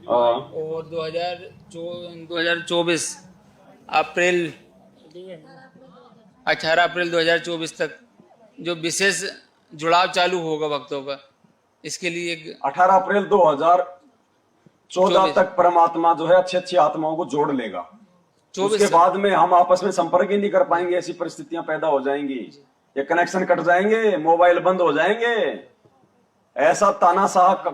और 2024 अप्रैल 18 अप्रैल 2024 तक जो विशेष जुड़ाव चालू होगा भक्तों का, इसके लिए एक 18 अप्रैल 2014 तक परमात्मा जो है अच्छी अच्छी आत्माओं को जोड़ लेगा। 24 उसके बाद में हम आपस में संपर्क ही नहीं कर पाएंगे, ऐसी परिस्थितियां पैदा हो जाएंगी, ये कनेक्शन कट जाएंगे, मोबाइल बंद हो जाएंगे, ऐसा तानाशाह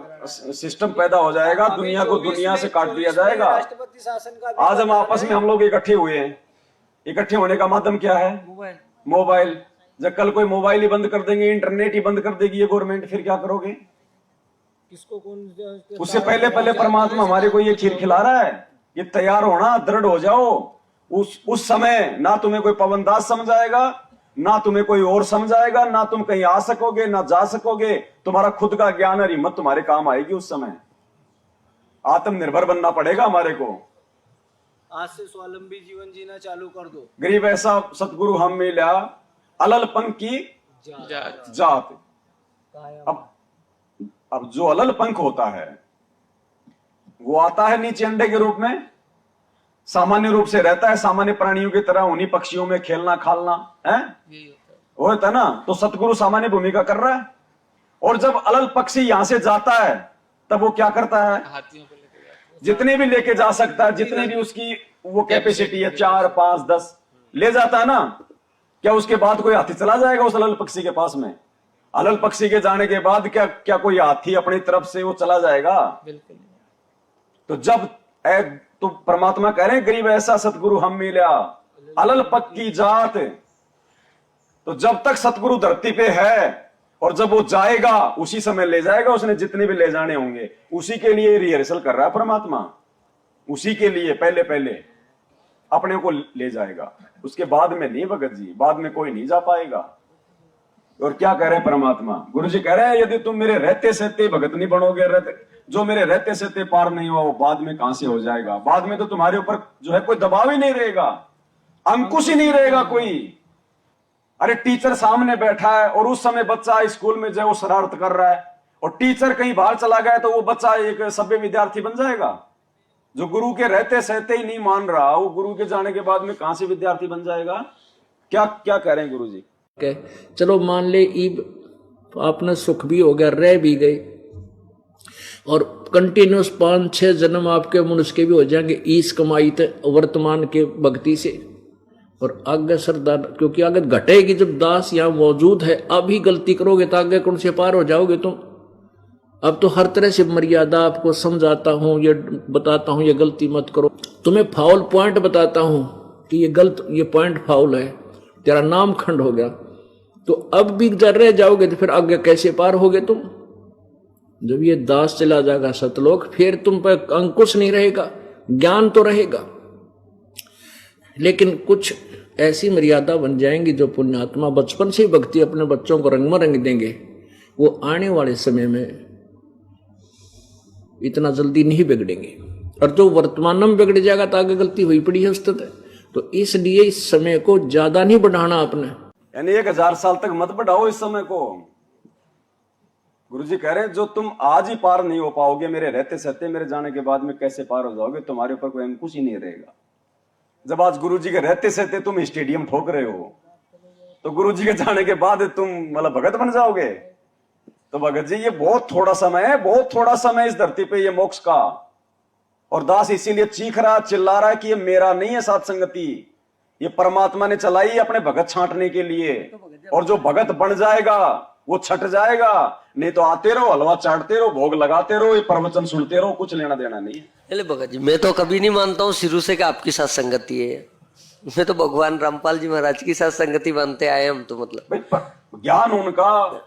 सिस्टम पैदा हो जाएगा, दुनिया को दुनिया से काट दिया जाएगा। राष्ट्रपति शासन का भी आज हम आपस में हम लोग इकट्ठे हुए हैं, इकट्ठे होने का माध्यम क्या है? मोबाइल। जब कल कोई मोबाइल ही बंद कर देंगे, इंटरनेट ही बंद कर देगी ये गवर्नमेंट, फिर क्या करोगे? किसको कौन उससे पहले पहले परमात्मा हमारे को ये खीर खिला रहा है, ये तैयार होना, दृढ़ हो जाओ। उस समय ना तुम्हें कोई पवनदास समझाएगा, ना तुम्हें कोई और समझाएगा, ना तुम कहीं आ सकोगे ना जा सकोगे, तुम्हारा खुद का ज्ञान और हिम्मत तुम्हारे काम आएगी। उस समय आत्मनिर्भर बनना पड़ेगा हमारे को। आज से स्वावलंबी जीवन जीना चालू कर दो। गरीब ऐसा सतगुरु हम मिला, अलल पंख की जात। अब जो अलल पंख होता है वो आता है नीचे अंडे के रूप में, सामान्य रूप से रहता है सामान्य प्राणियों की तरह, उन्हीं पक्षियों में खेलना खालना है, वो होता है ना। तो सतगुरु सामान्य भूमिका कर रहा है, और जब अलल पक्षी यहां से जाता है तब वो क्या करता है? हाथियों को लेकर जाते हैं। जितने भी लेके जा सकता है, जितने भी उसकी वो कैपेसिटी है, 4, 5, 10 ले जाता है ना। क्या उसके बाद कोई हाथी चला जाएगा उस अलल पक्षी के पास में? अलल पक्षी के जाने के बाद क्या कोई हाथी अपनी तरफ से वो चला जाएगा? बिल्कुल। तो जब तो परमात्मा कह रहे हैं गरीब ऐसा सतगुरु हम मिला, अलल पक की जात। तो जब तक सतगुरु धरती पे है और जब वो जाएगा उसी समय ले जाएगा, उसने जितने भी ले जाने होंगे, उसी के लिए रिहर्सल कर रहा है परमात्मा, उसी के लिए पहले पहले अपने को ले जाएगा, उसके बाद में नहीं भगत जी, बाद में कोई नहीं जा पाएगा। और क्या कह रहे हैं परमात्मा? गुरु जी कह रहे हैं यदि तुम मेरे रहते सहते भगत नहीं बनोगे, जो मेरे रहते सहते पार नहीं हुआ वो बाद में कहां से हो जाएगा? बाद में तो तुम्हारे ऊपर जो है कोई दबाव ही नहीं रहेगा, अंकुश ही नहीं रहेगा कोई। अरे टीचर सामने बैठा है और उस समय बच्चा स्कूल में जो है वो शरारत कर रहा है, और टीचर कहीं बाहर चला गया तो वो बच्चा एक सभ्य विद्यार्थी बन जाएगा? जो गुरु के रहते सहते ही नहीं मान रहा, वो गुरु के जाने के बाद में कहां से विद्यार्थी बन जाएगा? क्या कह रहे हैं गुरु जी? चलो मान ले ईब आपने सुख भी हो गया, रह भी गए, और कंटिन्यूस 5-6 जन्म आपके मनुष्य के भी हो जाएंगे इस कमाई थे वर्तमान के भक्ति से। और आगे सरदार, क्योंकि आगे घटेगी जब दास यहाँ मौजूद है, अभी गलती करोगे तो आगे कौन से पार हो जाओगे तुम। अब तो हर तरह से मर्यादा आपको समझाता हूं, ये बताता हूं ये गलती मत करो, तुम्हें फाउल पॉइंट बताता हूं कि ये पॉइंट फाउल है, तेरा नाम खंड हो गया। तो अब भी जर रह जाओगे तो फिर आगे कैसे पार होगे तुम? जब ये दास चला जाएगा सतलोक, फिर तुम पर अंकुश नहीं रहेगा, ज्ञान तो रहेगा, लेकिन कुछ ऐसी मर्यादा बन जाएंगी जो पुण्यात्मा बचपन से ही भक्ति अपने बच्चों को रंग में रंग देंगे, वो आने वाले समय में इतना जल्दी नहीं बिगड़ेंगे। और जो वर्तमान में बिगड़ जाएगा तो आगे गलती हुई पड़ी है उस्ताद। तो इसलिए इस समय को ज्यादा नहीं बढ़ाना आपने, यानी 1000 साल तक मत बढ़ाओ इस समय को। गुरुजी कह रहे हैं जो तुम आज ही पार नहीं हो पाओगे मेरे रहते सहते, मेरे जाने के बाद में कैसे पार हो जाओगे? तुम्हारे ऊपर कोई अंकुश ही नहीं रहेगा। जब आज गुरुजी के रहते सहते तुम स्टेडियम ठोक रहे हो, तो गुरुजी के जाने के बाद तुम मतलब भगत बन जाओगे? तो भगत जी ये बहुत थोड़ा समय है, बहुत थोड़ा समय इस धरती पे ये मोक्ष का। और दास इसीलिए चीख रहा, चिल्ला रहा है कि ये मेरा नहीं है साथ संगति, ये परमात्मा ने चलाई अपने भगत छांटने के लिए। और जो भगत बन जाएगा वो छट जाएगा, नहीं तो आते रहो, हलवा चाटते रहो, भोग लगाते रहो, ये प्रवचन सुनते रहो, कुछ लेना देना नहीं है। चले भगत जी, मैं तो कभी नहीं मानता हूँ शुरू से कि आपकी साथ संगति है। मैं तो भगवान रामपाल जी महाराज की साथ संगति मानते आए हम तो। मतलब ज्ञान उनका,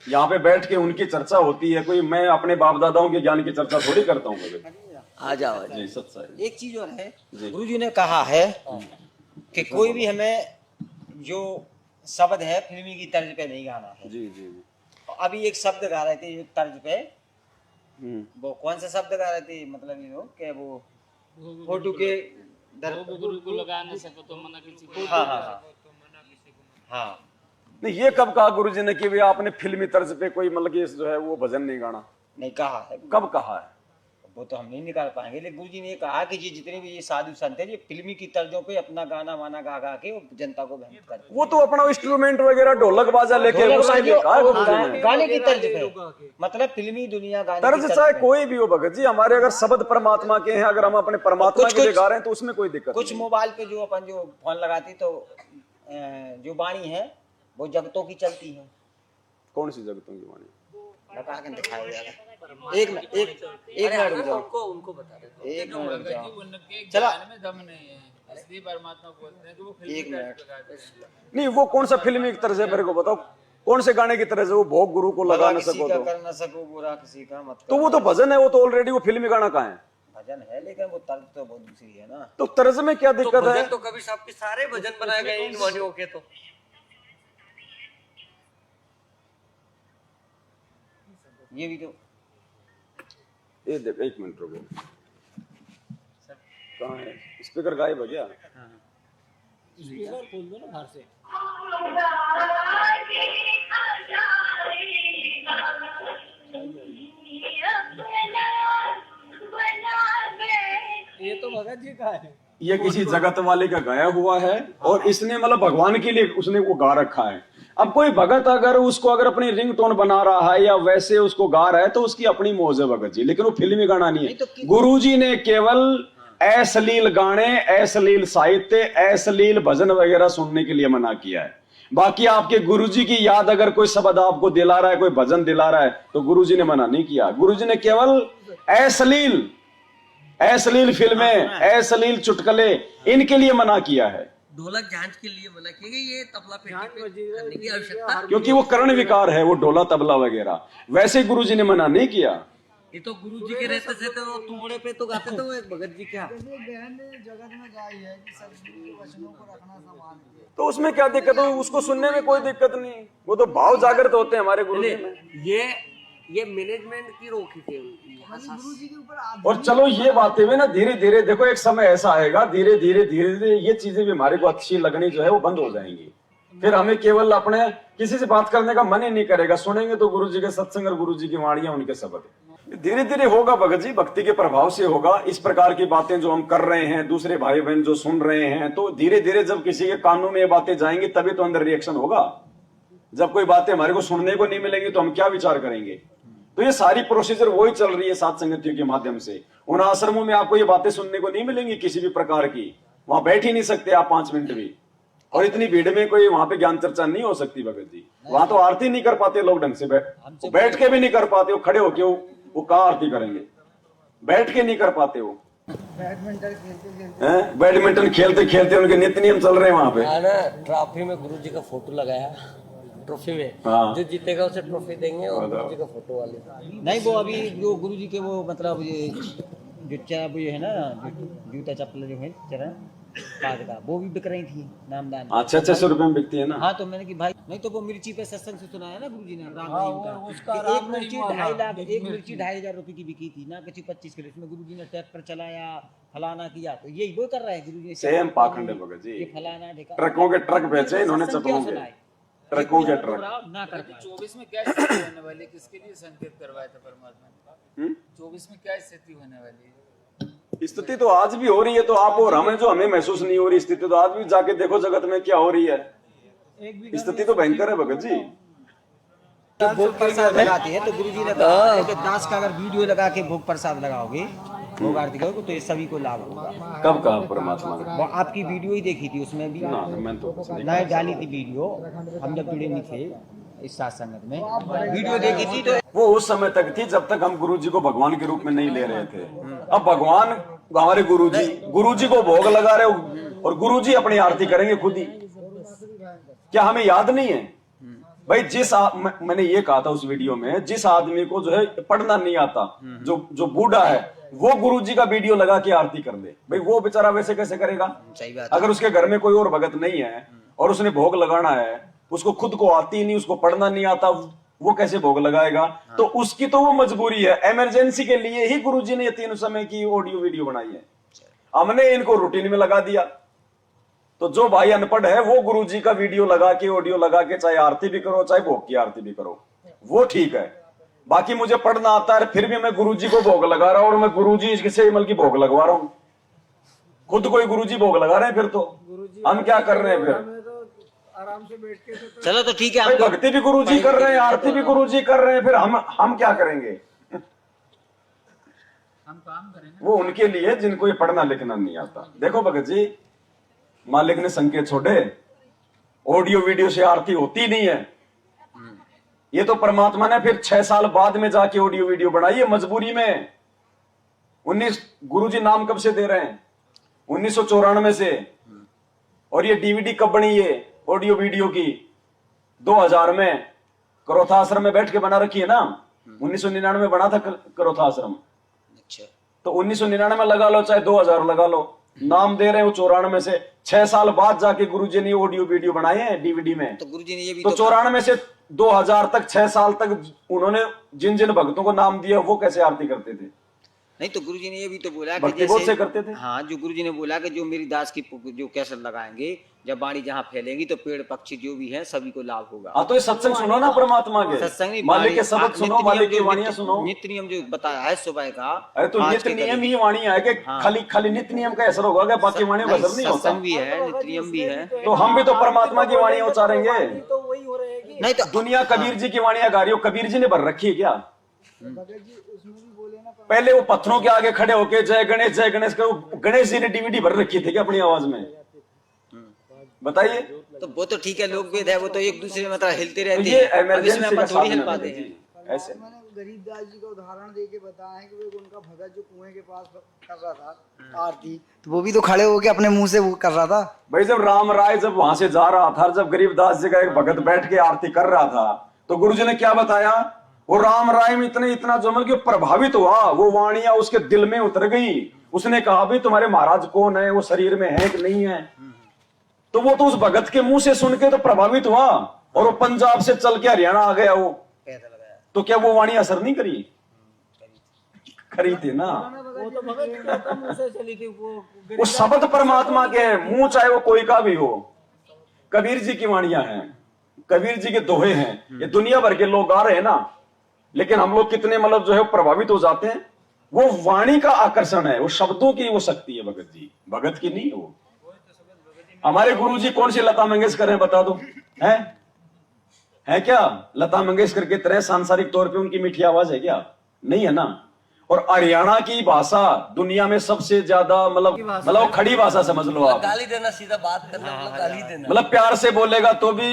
यहाँ पे बैठ के उनकी चर्चा होती है, कोई मैं अपने बाप दादाओं के ज्ञान की चर्चा थोड़ी करता हूँ। आ जाओ जी सत्संग। एक चीज और है, गुरु जी ने कहा है कि कोई भी हमें जो शब्द है फिल्मी की तर्ज पे नहीं गाना है। जी जी जी। अभी एक शब्द गा रहे थे तर्ज पे, वो कौन सा शब्द गा रहे थे? मतलब ये कि वो फोटो के वो गुरु को लगा ना सको तो मना किसी को। हाँ हाँ हाँ हाँ। नहीं, ये कब कहा गुरुजी ने कि भी आपने फिल्मी तर्ज पे कोई मतलब कि जो है वो भजन नहीं गाना? नहीं कहा है, कब कहा है? वो तो हम नहीं निकाल पाएंगे, लेकिन गुरुजी ने कहा कि ये जितने भी ये साधु संत है ये फिल्मी की तर्जों पे अपना गाना वाना गा गा के वो जनता को भ्रमित करते हैं। वो तो अपना इंस्ट्रूमेंट वगैरह ढोलक बाजा लेके उसके लिए कहा गुरुजी ने। गाने की तर्ज पे, मतलब फिल्मी दुनिया गाने तर्ज की चाहे पे। कोई भी हो भगत जी, हमारे अगर शब्द परमात्मा के हैं, अगर हम अपने परमात्मा के लिए गा रहे हैं तो उसमें कोई दिक्कत कुछ नहीं। मोबाइल पे जो अपन जो फोन लगाती तो जो वाणी है वो जगतों की चलती है। कौन सी जगतों की वाणी? लगा के दिखाया जाएगा। एक मिनट रुक जाओ, उनको बता देते एक मिनट रुक भगत जी जाओ। उनके चला। ज्ञान में दम नहीं है, इसलिए परमात्मा बोलते हैं कि वो फिल्मी एक तर्ज मिनट। पे गाते हैं। नहीं, वो कौन सा फिल्मी तरह है मेरे को बताओ, कौन से गाने की तरह से? वो भोग गुरु को लगा भला न किसी सको का तो कर न सको बुरा किसी का मत तो करो। वो तो भजन है, वो तो ऑलरेडी वो फिल्मी गाना कहाँ है? भजन है लेकिन वो तर्ज तो बहुत दूसरी है ना। तो तर्ज में क्या तो दिक्कत है? भजन तो कभी सबके सारे भजन बनाए गए इन वाणियों के। तो ये भी तो ये देख, एक मिनट रुको, कहाँ है स्पीकर? गायब हो गया। स्पीकर खोल दो ना बाहर से। ये तो भगत जी का है। ये किसी जगत वाले का गाया हुआ है और इसने मतलब भगवान के लिए उसने वो गा रखा है। अब कोई भगत अगर उसको अगर अपनी रिंगटोन बना रहा है या वैसे उसको गा रहा है तो उसकी अपनी मौज है भगत जी, लेकिन वो फिल्मी गाना नहीं है। गुरुजी ने केवल अश्लील गाने, अश्लील साहित्य, अश्लील भजन वगैरह सुनने के लिए मना किया है। बाकी आपके गुरुजी की याद अगर कोई शब्द आपको दिला रहा है, कोई भजन दिला रहा है तो गुरुजी ने मना नहीं किया। गुरुजी ने केवल अश्लील फिल्में, अश्लील चुटकुले इनके लिए मना किया है, ढोलक जांच के लिए मना किया गया। ये तबला पेटी पे करने की आवश्यकता, क्योंकि वो कर्ण विकार है, वो ढोला तबला वगैरह। वैसे गुरुजी ने मना नहीं किया। ये तो गुरु जी के रहते थे तो तुम्हारे पे तो गाते थे वो एक भगत जी। क्या तो उसमें क्या दिक्कत हो? उसको सुनने में कोई दिक्कत नहीं, वो तो भाव जागृत होते हैं हमारे गुरु में। ये मैनेजमेंट की रोकी थी उनकी। और चलो ये बातें भी ना धीरे धीरे, देखो एक समय ऐसा आएगा, धीरे धीरे ये चीजें भी हमारे को अच्छी लगनी जो है वो बंद हो जाएंगी। फिर हमें केवल अपने किसी से बात करने का मन ही नहीं करेगा। सुनेंगे तो गुरु जी के सत्संग और गुरु जी की वाणियां, उनके शब्द। धीरे धीरे होगा भगत जी, भक्ति के प्रभाव से होगा। इस प्रकार की बातें जो हम कर रहे हैं, दूसरे भाई बहन जो सुन रहे हैं, तो धीरे धीरे जब किसी के कानों में ये बातें जाएंगी तभी तो अंदर रिएक्शन होगा। जब कोई बातें हमारे को सुनने को नहीं मिलेंगी तो हम क्या विचार करेंगे? तो ये सारी प्रोसीजर वही चल रही है सात संगतियों के माध्यम से। उन आश्रमों में आपको ये बातें सुनने को नहीं मिलेंगी किसी भी प्रकार की, वहां बैठ ही नहीं सकते आप 5 मिनट भी, और इतनी भीड़ में कोई वहां पे ज्ञान चर्चा नहीं हो सकती भगत जी। वहां तो आरती नहीं कर पाते लोग ढंग से, बैठ के भी नहीं कर पाते, वो खड़े होके वो कहाँ आरती करेंगे? बैठ के नहीं कर पाते वो। बैडमिंटन खेलते खेलते उनके नित्य नियम चल रहे हैं वहां पे। ना ट्रॉफी में गुरु जी का फोटो लगाया, ट्रॉफी में हाँ। जो जीतेगा उसे ट्रॉफी देंगे और गुरु जी का फोटो वाले। नहीं, वो अभी जो गुरु जी के वो मतलब ये जो है ना, जूता चप्पल जो है चरण पाद का, वो भी बिक रही थी नामदान। 600 रुपए में बिकती है ना। हाँ, तो मैंने कि भाई नहीं तो वो मिर्ची पे सत्संग से सुनाया ना गुरु जी ने राम हाँ, रहीम वो का, उसका कि राम एक मिर्ची रहीम वाला। 2.5 लाख, एक मिर्ची 2,500 रुपए की बिकी थी ना, किसी 25 किलो। इसमें गुरु जी ने ट्रैक्टर चलाया, फलाना किया, तो यही वो कर रहा है गुरु जी। सेम पाखंड है भगत जी। ये फलाना ढेका, ट्रकों के ट्रक बेचे इन्होंने, सत्संग क्यों चप्पलों के सुनाए? ट्रकों के ट्रक। ना कर पाए। 24 में क्या स्थिति होने वाली है? किसके लिए संकेत करवाया था परमात्मा ने? 24 में क्या स्थिति होने वाली है? स्थिति तो आज भी हो रही है, तो आप और हमें जो हमें महसूस नहीं हो रही स्थिति, तो आज भी जाके देखो जगत में क्या हो रही है। स्थिति तो भयंकर है भगत जी। भोग प्रसाद लगाते हैं तो गुरु जी ने कहा है कि दास का अगर वीडियो लगा के भोग प्रसाद लगाओगे, भोग आरती करोगे, तो ये सभी को लाभ होगा। कब कहा परमात्मा ने? वो आपकी वीडियो ही देखी थी, उसमें भी ना, मैं तो कुछ नहीं। नए डाली थी वीडियो। हम जब जुड़े नहीं थे इस साथ संगत में, वीडियो देखी थी तो वो उस समय तक थी जब तक हम गुरु जी को भगवान के रूप में नहीं ले रहे थे। अब भगवान हमारे गुरु जी को भोग लगा रहे हो और गुरु जी अपनी आरती करेंगे खुद ही। क्या हमें याद नहीं है भाई? मैंने ये कहा था उस वीडियो में, जिस आदमी को जो है पढ़ना नहीं आता, जो बूढ़ा है, वो गुरु जी का वीडियो लगा के आरती कर दे, भाई वो बेचारा वैसे कैसे करेगा? सही बात। अगर उसके घर में कोई और भगत नहीं है और उसने भोग लगाना है, उसको खुद को आती नहीं, उसको पढ़ना नहीं आता, वो कैसे भोग लगाएगा? तो उसकी तो वो मजबूरी है। इमरजेंसी के लिए ही गुरुजी ने ये 3 समय की ऑडियो वीडियो बनाई है। हमने इनको रूटीन में लगा दिया। तो जो भाई अनपढ़ है वो गुरुजी का वीडियो लगा के, ऑडियो लगा के, चाहे आरती भी करो चाहे भोग की आरती भी करो, वो ठीक है। बाकी मुझे पढ़ना आता है फिर भी मैं गुरुजी को भोग लगा रहा हूं, और मैं गुरुजी से मतलब की भोग लगवा रहा हूं, खुद कोई गुरुजी भोग लगा रहे हैं, फिर तो हम क्या कर रहे हैं फिर? आराम से बैठ के चलो तो ठीक है, भाई भक्ति भी गुरुजी कर रहे हैं, आरती भी गुरुजी कर रहे हैं, फिर हम क्या करेंगे? हम काम करें ना। वो उनके लिए जिनको ये पढ़ना लिखना नहीं आता। देखो भगत जी, मालिक ने संकेत छोड़े, ऑडियो वीडियो से आरती होती नहीं है। ये तो परमात्मा ने फिर 6 साल बाद में जाके ऑडियो वीडियो बनाई है, मजबूरी में। 19 गुरुजी नाम कब से दे रहे हैं? 1994 से। और ये डीवीडी कब बनी है ऑडियो वीडियो की? 2000 में करोथा आश्रम में बैठ के बना रखी है ना। 1999 में बना था करोथा आश्रम। अच्छा, तो 1999 लगा लो चाहे 2000 लगा लो, नाम दे रहे हो 94 से। 6 साल बाद जाके गुरुजी ने ऑडियो वीडियो बनाए हैं डीवीडी में। तो गुरुजी ने ये भी तो 94 से 2000 तक 6 साल तक उन्होंने जिन जिन भक्तों को नाम दिया वो कैसे आरती करते थे? नहीं, तो गुरुजी ने ये भी तो बोला कि भक्ति बहुत से करते थे। हाँ, जो गुरुजी ने बोला कि जो मेरी दास की जो कैसेट लगाएंगे, जब वाणी जहाँ फैलेंगी तो पेड़ पक्षी जो भी हैं सभी को लाभ होगा। हाँ, तो ये सत्संग सुनो ना परमात्मा के, सत्संग नहीं, मालिक के शब्द सुनो, मालिक की वाणियां सुनो। नित्य नियम जो बताया है सुबह का। अरे तो नित्य नियम ही वाणी है कि खाली खाली नित्य नियम का असर होगा, बाकी वाणी का असर नहीं होता। सत्संग भी है, नित्य नियम भी है। तो हम भी तो परमात्मा की वाणी उच्चारेंगे। तो वही हो रहेगी। नहीं तो दुनिया कबीर जी की वाणियां गा रही हो, कबीर जी ने भर रखी है क्या? पहले वो पत्थरों के आगे खड़े होके जय गणेश का गणेश जी ने डीवीडी भर रखी थी क्या अपनी आवाज में? बताइए। तो वो तो ठीक है, लोक वेद है, वो तो एक दूसरे में मतलब हिलते तो रहते ये हैं। अब इसमें इमरजेंसी का अपन थोड़ी साधन हिल है पाते जी, हैं। ऐसे। मैंने गरीबदास जी का उदाहरण दे के बताया है कि वो उनका भगत जो कुएं के पास कर रहा था आरती, तो वो भी तो खड़े होके अपने मुंह से वो कर रहा था। भाई जब राम राय जब वहां से जा रहा था, जब गरीबदास जी का एक भगत बैठ के आरती कर रहा था, तो गुरुजी ने क्या बताया? वो राम राय में इतना जमल कि प्रभावित हुआ, वो वाणियां उसके दिल में उतर गई। उसने कहा भाई तुम्हारे महाराज कौन है, वो शरीर में है कि नहीं है? तो वो तो उस भगत के मुंह से सुन के तो प्रभावित हुआ, और वो पंजाब से चल के हरियाणा आ गया वो। तो क्या वो वाणी असर नहीं करी? करी थी ना। वो तो भगत के मुंह से चली थी वो शब्द परमात्मा के मुंह, चाहे वो कोई का भी हो। कबीर जी की वाणियां हैं, कबीर जी के दोहे हैं, ये दुनिया भर के लोग गा रहे हैं ना, लेकिन हम लोग कितने मतलब जो है प्रभावित हो जाते हैं। वो वाणी का आकर्षण है, वो शब्दों की वो शक्ति है भगत जी, भगत की नहीं। वो हमारे गुरु जी कौन सी लता मंगेशकर हैं बता दो? है क्या लता मंगेशकर की तरह सांसारिक तौर पे उनकी मीठी आवाज है क्या? नहीं है ना। और हरियाणा की भाषा दुनिया में सबसे ज्यादा मतलब खड़ी भाषा समझ लो आप। गाली देना, सीधा बात करना, मतलब गाली देना, मतलब प्यार से बोलेगा तो भी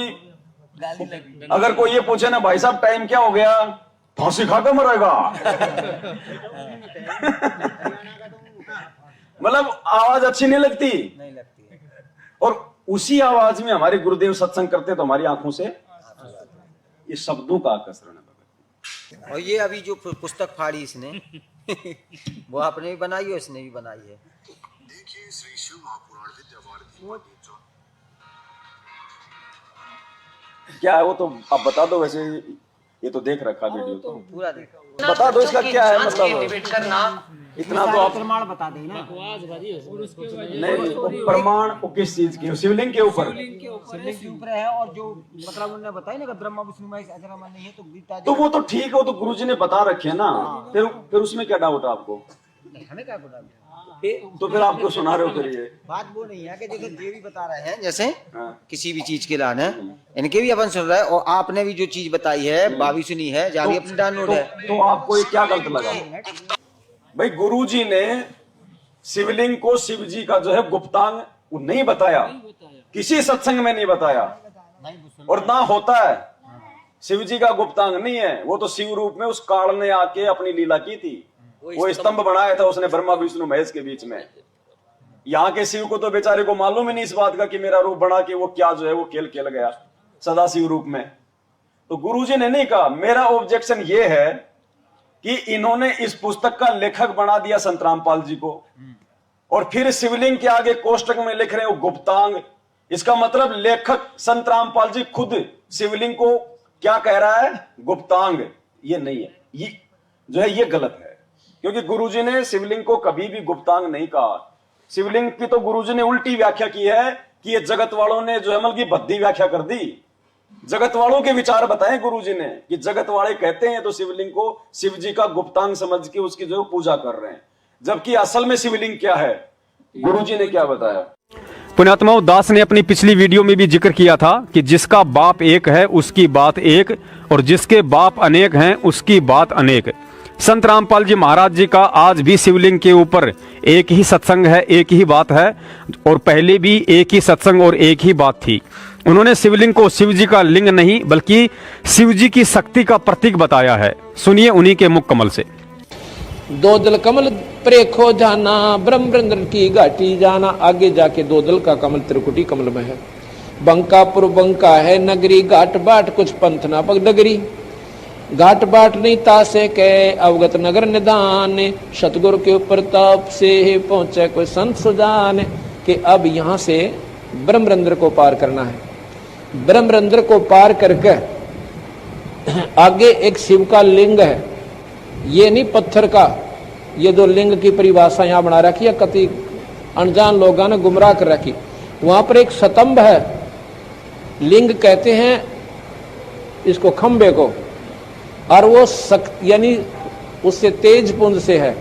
गाली लगी। अगर कोई ये पूछे ना भाई साहब टाइम क्या हो गया, फांसी खाकर मरेगा। मतलब आवाज अच्छी नहीं लगती। और उसी आवाज में हमारे गुरुदेव सत्संग करते तो हमारी आंखों से ये शब्दों का आकर्षण है। और ये अभी जो पुस्तक फाड़ी इसने वो आपने भी बनाई है, उसने भी बनाई है। देखिए श्री शिव महापुराण विद्या भारती क्या है वो तो आप बता दो। वैसे ये तो देख रखा वीडियो तो पूरा देखा, बता दो इसका क्या है मतलब। इतना तो आप प्रमाण बता देना। नहीं, वो प्रमाण वो किस चीज की? शिवलिंग के ऊपर शिवलिंग के ऊपर है, और जो मतलब उन्होंने बताया ना कि ब्रह्मा विष्णु महेश अजरामर नहीं है, तो गीता तो वो तो ठीक है, वो तो गुरुजी ने बता रखे ना। फिर उसमें क्या डाउट है आपको? हमें क्या पता। तो फिर आपको सुना रहे हो फिर ये बात वो नहीं है कि जैसे ये भी बता रहे हैं, जैसे हाँ। किसी भी चीज के लाने इनके भी अपन सुन रहे हैं, और आपने भी जो चीज बताई है भाभी सुनी है, जहाँ भी अपनी डाउनलोड है। तो आपको ये क्या गलत लगा? भाई गुरुजी ने शिवलिंग को शिव जी का जो है गुप्तांग वो नहीं बताया, किसी सत्संग में नहीं बताया, और ना होता है। शिव जी का गुप्तांग नहीं है, वो तो शिव रूप में उस काल ने आके अपनी लीला की थी। वो स्तंभ बनाया था उसने ब्रह्मा विष्णु महेश के बीच में। यहाँ के शिव को तो बेचारे को मालूम ही नहीं इस बात का कि मेरा रूप बना के वो क्या जो है वो खेल खेल गया सदा शिव रूप में। तो गुरुजी ने नहीं कहा। मेरा ऑब्जेक्शन ये है कि इन्होंने इस पुस्तक का लेखक बना दिया संत रामपाल जी को, और फिर शिवलिंग के आगे कोष्टक में लिख रहे हैं वो गुप्तांग। इसका मतलब लेखक संत रामपाल जी खुद शिवलिंग को क्या कह रहा है? गुप्तांग। ये नहीं है, ये जो है ये गलत है, क्योंकि गुरुजी ने शिवलिंग को कभी भी गुप्तांग नहीं कहा। शिवलिंग की तो गुरुजी ने उल्टी व्याख्या की है कि ये जगत वालों ने जो है मतलब की भद्दी व्याख्या कर दी। जगत वालों के विचार बताए गुरुजी ने कि जगत वाले कहते हैं तो शिवलिंग को शिव जी का गुप्तांग समझ के उसकी जो पूजा कर रहे हैं, जबकि असल में शिवलिंग क्या है गुरुजी ने क्या बताया। पुण्यात्माओं, दास ने अपनी पिछली वीडियो में भी जिक्र किया था कि जिसका बाप एक है उसकी बात एक, और जिसके बाप अनेक हैं उसकी बात अनेक। संत रामपाल जी महाराज जी का आज भी शिवलिंग के ऊपर एक ही सत्संग है, एक ही बात है, और पहले भी एक ही सत्संग और एक ही बात थी। उन्होंने शिवलिंग को शिव जी का लिंग नहीं बल्कि शिव जी की शक्ति का प्रतीक बताया है। सुनिए उन्हीं के मुख कमल से। दो दल कमल प्रेखो जाना, ब्रह्मरंद्र की घाटी जाना। आगे जाके दो दल का कमल त्रिकुटी कमल में है। बंकापुर बंका है नगरी, घाट बाट कुछ पंथ ना पग डगरी। घाट बाट नहीं तासे के अवगत नगर निदान, सतगुरु के ऊपर ताप से पहुंचे कोई संत सुजान। कि अब यहाँ से ब्रह्मरंद्र को पार करना है। ब्रह्मरंद्र को पार करके आगे एक शिव का लिंग है, ये नहीं पत्थर का। ये दो लिंग की परिभाषा यहाँ बना रखी है, कति अनजान लोगों ने गुमराह कर रखी। वहां पर एक स्तंभ है, लिंग कहते हैं इसको खंबे को, और वो यानी उससे तेज पुंज से है।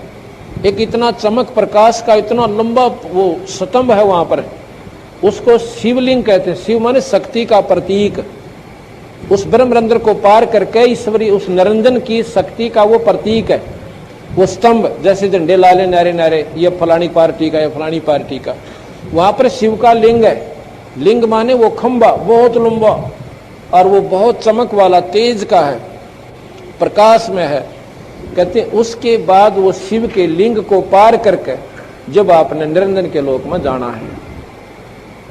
एक इतना चमक प्रकाश का इतना लंबा वो स्तंभ है वहां पर, उसको शिवलिंग कहते हैं। शिव माने शक्ति का प्रतीक। उस ब्रह्मरंध्र को पार करके ईश्वरी उस निरंजन की शक्ति का वो प्रतीक है। वो स्तंभ जैसे झंडे लाले नारे नारे, ये फलानी पार्टी का, ये फलानी पार्टी का। वहां पर शिव का लिंग है। लिंग माने वो खंबा बहुत लंबा, और वो बहुत चमक वाला तेज का है, प्रकाश में है। कहते उसके बाद वो शिव के लिंग को पार करके जब आपने निरंजन के लोक में जाना है।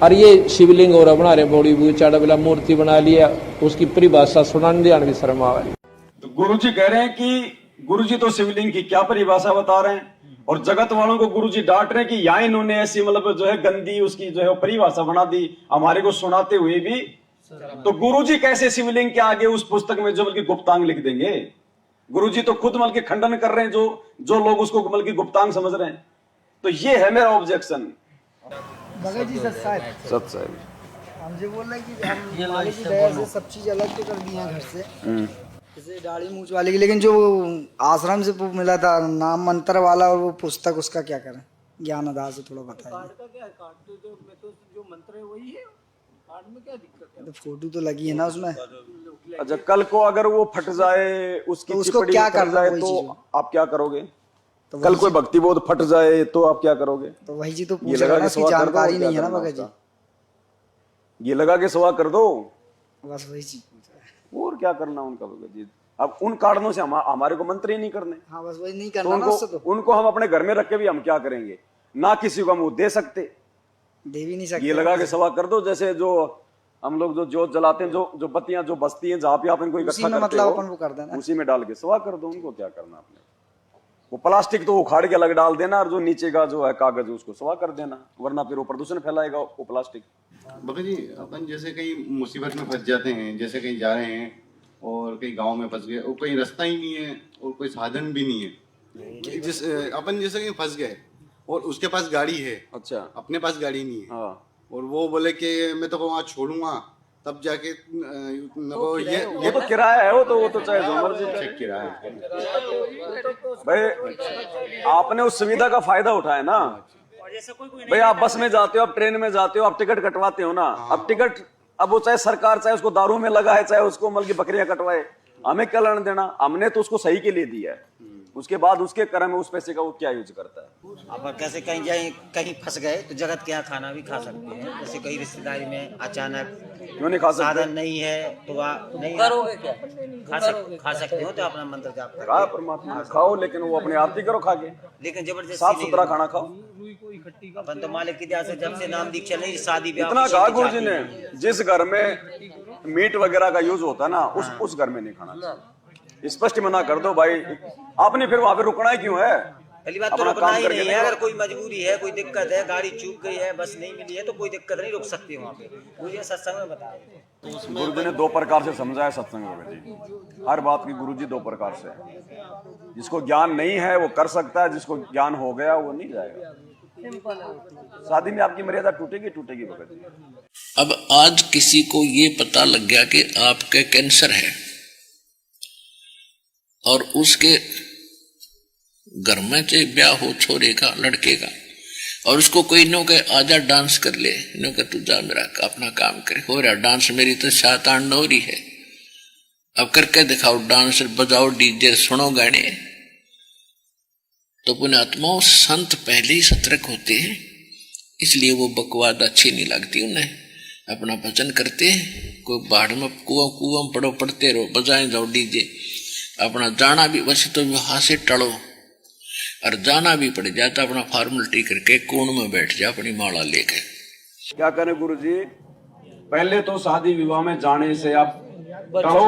और ये शिवलिंग और बना रहे बड़ी बूढ़ी चाड़ा मूर्ति बना लिया, उसकी परिभाषा सुनाने दिया भी शर्म आवे। तो गुरुजी कह रहे हैं कि गुरुजी तो शिवलिंग की क्या परिभाषा बता रहे हैं, और जगत वालों को गुरुजी डांट रहे हैं कि यहाँ इन्होंने ऐसी मतलब जो है गंदी उसकी जो है परिभाषा बना दी हमारे को सुनाते हुए भी। तो गुरुजी कैसे शिवलिंग के आगे उस पुस्तक में जो बल्कि गुप्तांग लिख देंगे। गुरुजी तो खुद बल्कि खंडन कर रहे हैं जो लोग उसको बल्कि गुप्तांग समझ रहे हैं। तो ये है मेरा ऑब्जेक्शन। भगत जी सच साहब हमसे बोल रहे कि हम मालिक की दया से सब चीज अलग तो कर दी है घर से, जैसे दाढ़ी मूछ वाले की, लेकिन जो आश्रम से मिला था नाम मंत्र वाला और वो पुस्तक, उसका क्या करें? ज्ञान आधार से थोड़ा बताइए। तो फोटो तो लगी है ना उसमें। अच्छा, कल को अगर वो फट जाए, उसकी तो उसको चिपड़ी क्या उतर करना जाए वही तो चीज़? आप क्या करोगे? तो कल कोई भक्ति बोध फट जाए तो आप क्या करोगे? तो वही जी तो ये पूछ लगा रहा के ना, इसकी सवा कर दो, जानकारी क्या नहीं है ना करना भगत जी। उसका? ये लगा के सवा कर दो, बस वही चीज पूछ रहा है। और क्या करना उनका भगत जी। अब उन कारणों से हमारे को मंत्र ही नहीं करने, हाँ बस वही नहीं तो करना ना उससे। तो उनको हम अपने घर में रख के भी हम क्या करेंगे? ना किसी को हम वो दे सकते, दे भी नहीं सकते। ये लगा के सवा कर दो। जैसे जो हम लोग जो जोत जलाते हैं, जो बत्तियां जो बसती हैं, जहाँ पे आप इनको उसी इकट्ठा में करते मतलब हो, अपन वो कर देना। उसी में डाल के सवा कर दो। उनको क्या करना आपने? वो प्लास्टिक तो उखाड़ के अलग डाल देना, और जो नीचे का जो है कागज उसको सवा कर देना, वरना फिर वो प्रदूषण फैलाएगा वो प्लास्टिक। भगत जी, अपन जैसे कहीं मुसीबत में फंस जाते हैं, जैसे कहीं जा रहे हैं और कहीं गांव में फंस गए और कहीं रास्ता ही नहीं है और कोई साधन भी नहीं है, जिस अपन जैसे कहीं फंस गए और उसके पास गाड़ी है, अच्छा, अपने पास गाड़ी नहीं है, हाँ, और वो बोले कि मैं तो वहाँ छोड़ूंगा, तब जाके वो ये तो किराया है, वो तो चाहे जो मर्जी किराया भाई, आपने उस सुविधा का फायदा उठाया ना। भाई आप बस में जाते हो, आप ट्रेन में जाते हो, आप टिकट कटवाते हो ना। अब टिकट, अब वो चाहे सरकार चाहे उसको दारू में लगा है, चाहे उसको मतलब की बकरियां कटवाए, हमें क्या लेना देना? हमने तो उसको सही के लिए दिया है, उसके बाद उसके कर्म में उस पैसे का वो क्या यूज करता है। अब कैसे कहीं जाए, कहीं फंस गए तो जगत के यहाँ खाना भी खा सकते हैं। जैसे कहीं रिश्तेदारी में अचानक क्यों नहीं खा सकते? साधन नहीं है तो नहीं करोगे क्या? खा सकते हो तो अपना मंत्र जाप करो। खा परमात्मा खाओ, लेकिन वो अपनी आरती करो खा के, लेकिन जबरदस्ती साफ नहीं। सुथरा खाना खाओ। अपन तो मालिक की दया से जब से नाम दीक्षा नहीं, शादी ब्याह इतना किसी कहा की गुरुजी जाती ने, नहीं। जिस घर में मीट वगैरह का यूज होता है ना, उस घर में नहीं खाना चाहिए। स्पष्ट मना कर दो भाई। आपने फिर वहां पे रुकना ही क्यों है? पहली बात तो अपना रुकना काम ही करके नहीं है। निकलो। अगर कोई मजबूरी है, कोई दिक्कत है, गाड़ी चूक गई है, बस नहीं मिली है, तो कोई दिक्कत नहीं, रुक सकती है वहाँ पे। मुझे सत्संग में बताया गुरुजी ने दो प्रकार से समझाया सत्संग में जी। हर बात की गुरुजी दो प्रकार से है। जिसको ज्ञान नहीं है वो कर सकता है, जिसको ज्ञान हो गया वो नहीं जाएगा। शादी में आपकी मर्यादा टूटेगी टूटेगी भगत जी। अब आज किसी को ये पता लग गया कि आपके कैंसर है और उसके घर में चाहे ब्याह हो छोरे का लड़के का और उसको कोई नो के आजा डांस कर ले, नो के तू जा मेरा अपना काम करे, हो रहा डांस, मेरी तो शातान हो रही है, अब करके दिखाओ डांस, बजाओ डीजे, सुनो गाने। तो पुण्यात्माओं संत पहले ही सतर्क होते हैं, इसलिए वो बकवाद अच्छी नहीं लगती उन्हें, अपना भजन करते हैं। कोई बाढ़ में कुआं पड़ो, पड़ते रहो, बजाएं जाओ डीजे, अपना जाना भी वैसे तो वहां से टड़ो, और जाना भी पड़ जाए तो अपना फॉर्मेलिटी करके कोण में बैठ जाए अपनी माला लेके। क्या करें गुरुजी, पहले तो शादी विवाह में जाने से आप टलो,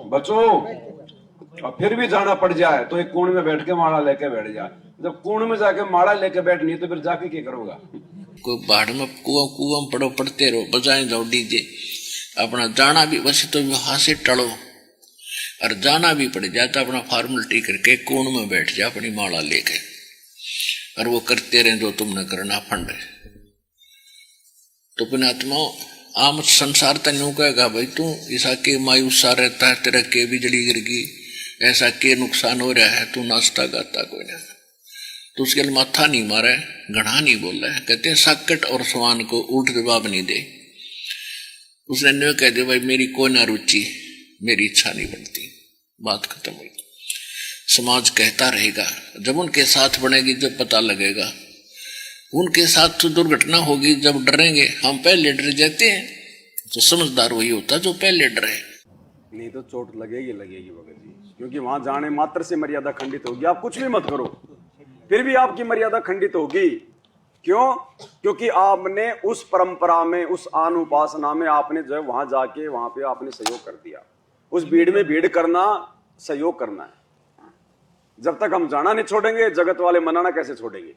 बचो, और फिर भी जाना पड़ जाए तो एक कोण में बैठ के माला लेके बैठ जाए। जब कोण में जाके माला लेके बैठनी तो फिर जाके क्या करोगा? कोई बाढ़ में कुआं पड़ो, पड़ते रहो, बजाएं जाओ डीजे, अपना जाना भी वैसे तो वहां से टलो, और जाना भी पड़ जाए तो अपना फॉर्मेलिटी करके कोण में बैठ जाए अपनी माला लेके, और वो करते रहे जो तुमने करना फंड है। तो पुण्यात्माओं आम संसार तन्यू कहेगा भाई तू ऐसा के मायूस सा रहता है, तेरा के बिजली गिर गई, ऐसा के नुकसान हो रहा है, तू नाचता गाता कोई ना, तो उसके लिए माथा नहीं मारा है, घड़ा नहीं बोला है। कहते हैं साकट और सवान को उल्ट जवाब नहीं दे। उसने न्यू कह दिया भाई मेरी कोई ना रुचि, मेरी इच्छा नहीं बनती, बात खत्म हुई। समाज कहता रहेगा, जब उनके साथ बनेगी जब पता लगेगा, उनके साथ तो दुर्घटना होगी जब डरेंगे। हम पहले डर जाते हैं, तो समझदार वही होता जो पहले डरे, नहीं तो चोट लगेगी लगेगी भगत जी, क्योंकि वहां जाने मात्र से मर्यादा खंडित होगी। आप कुछ भी मत करो फिर भी आपकी मर्यादा खंडित होगी। क्यों? क्योंकि आपने उस परंपरा में, उस आन उपासना में आपने जो है वहां जाके वहां पे आपने सहयोग कर दिया। उस भीड़ में भीड़ करना सहयोग करना है। जब तक हम जाना नहीं छोड़ेंगे, जगत वाले मनाना कैसे छोड़ेंगे?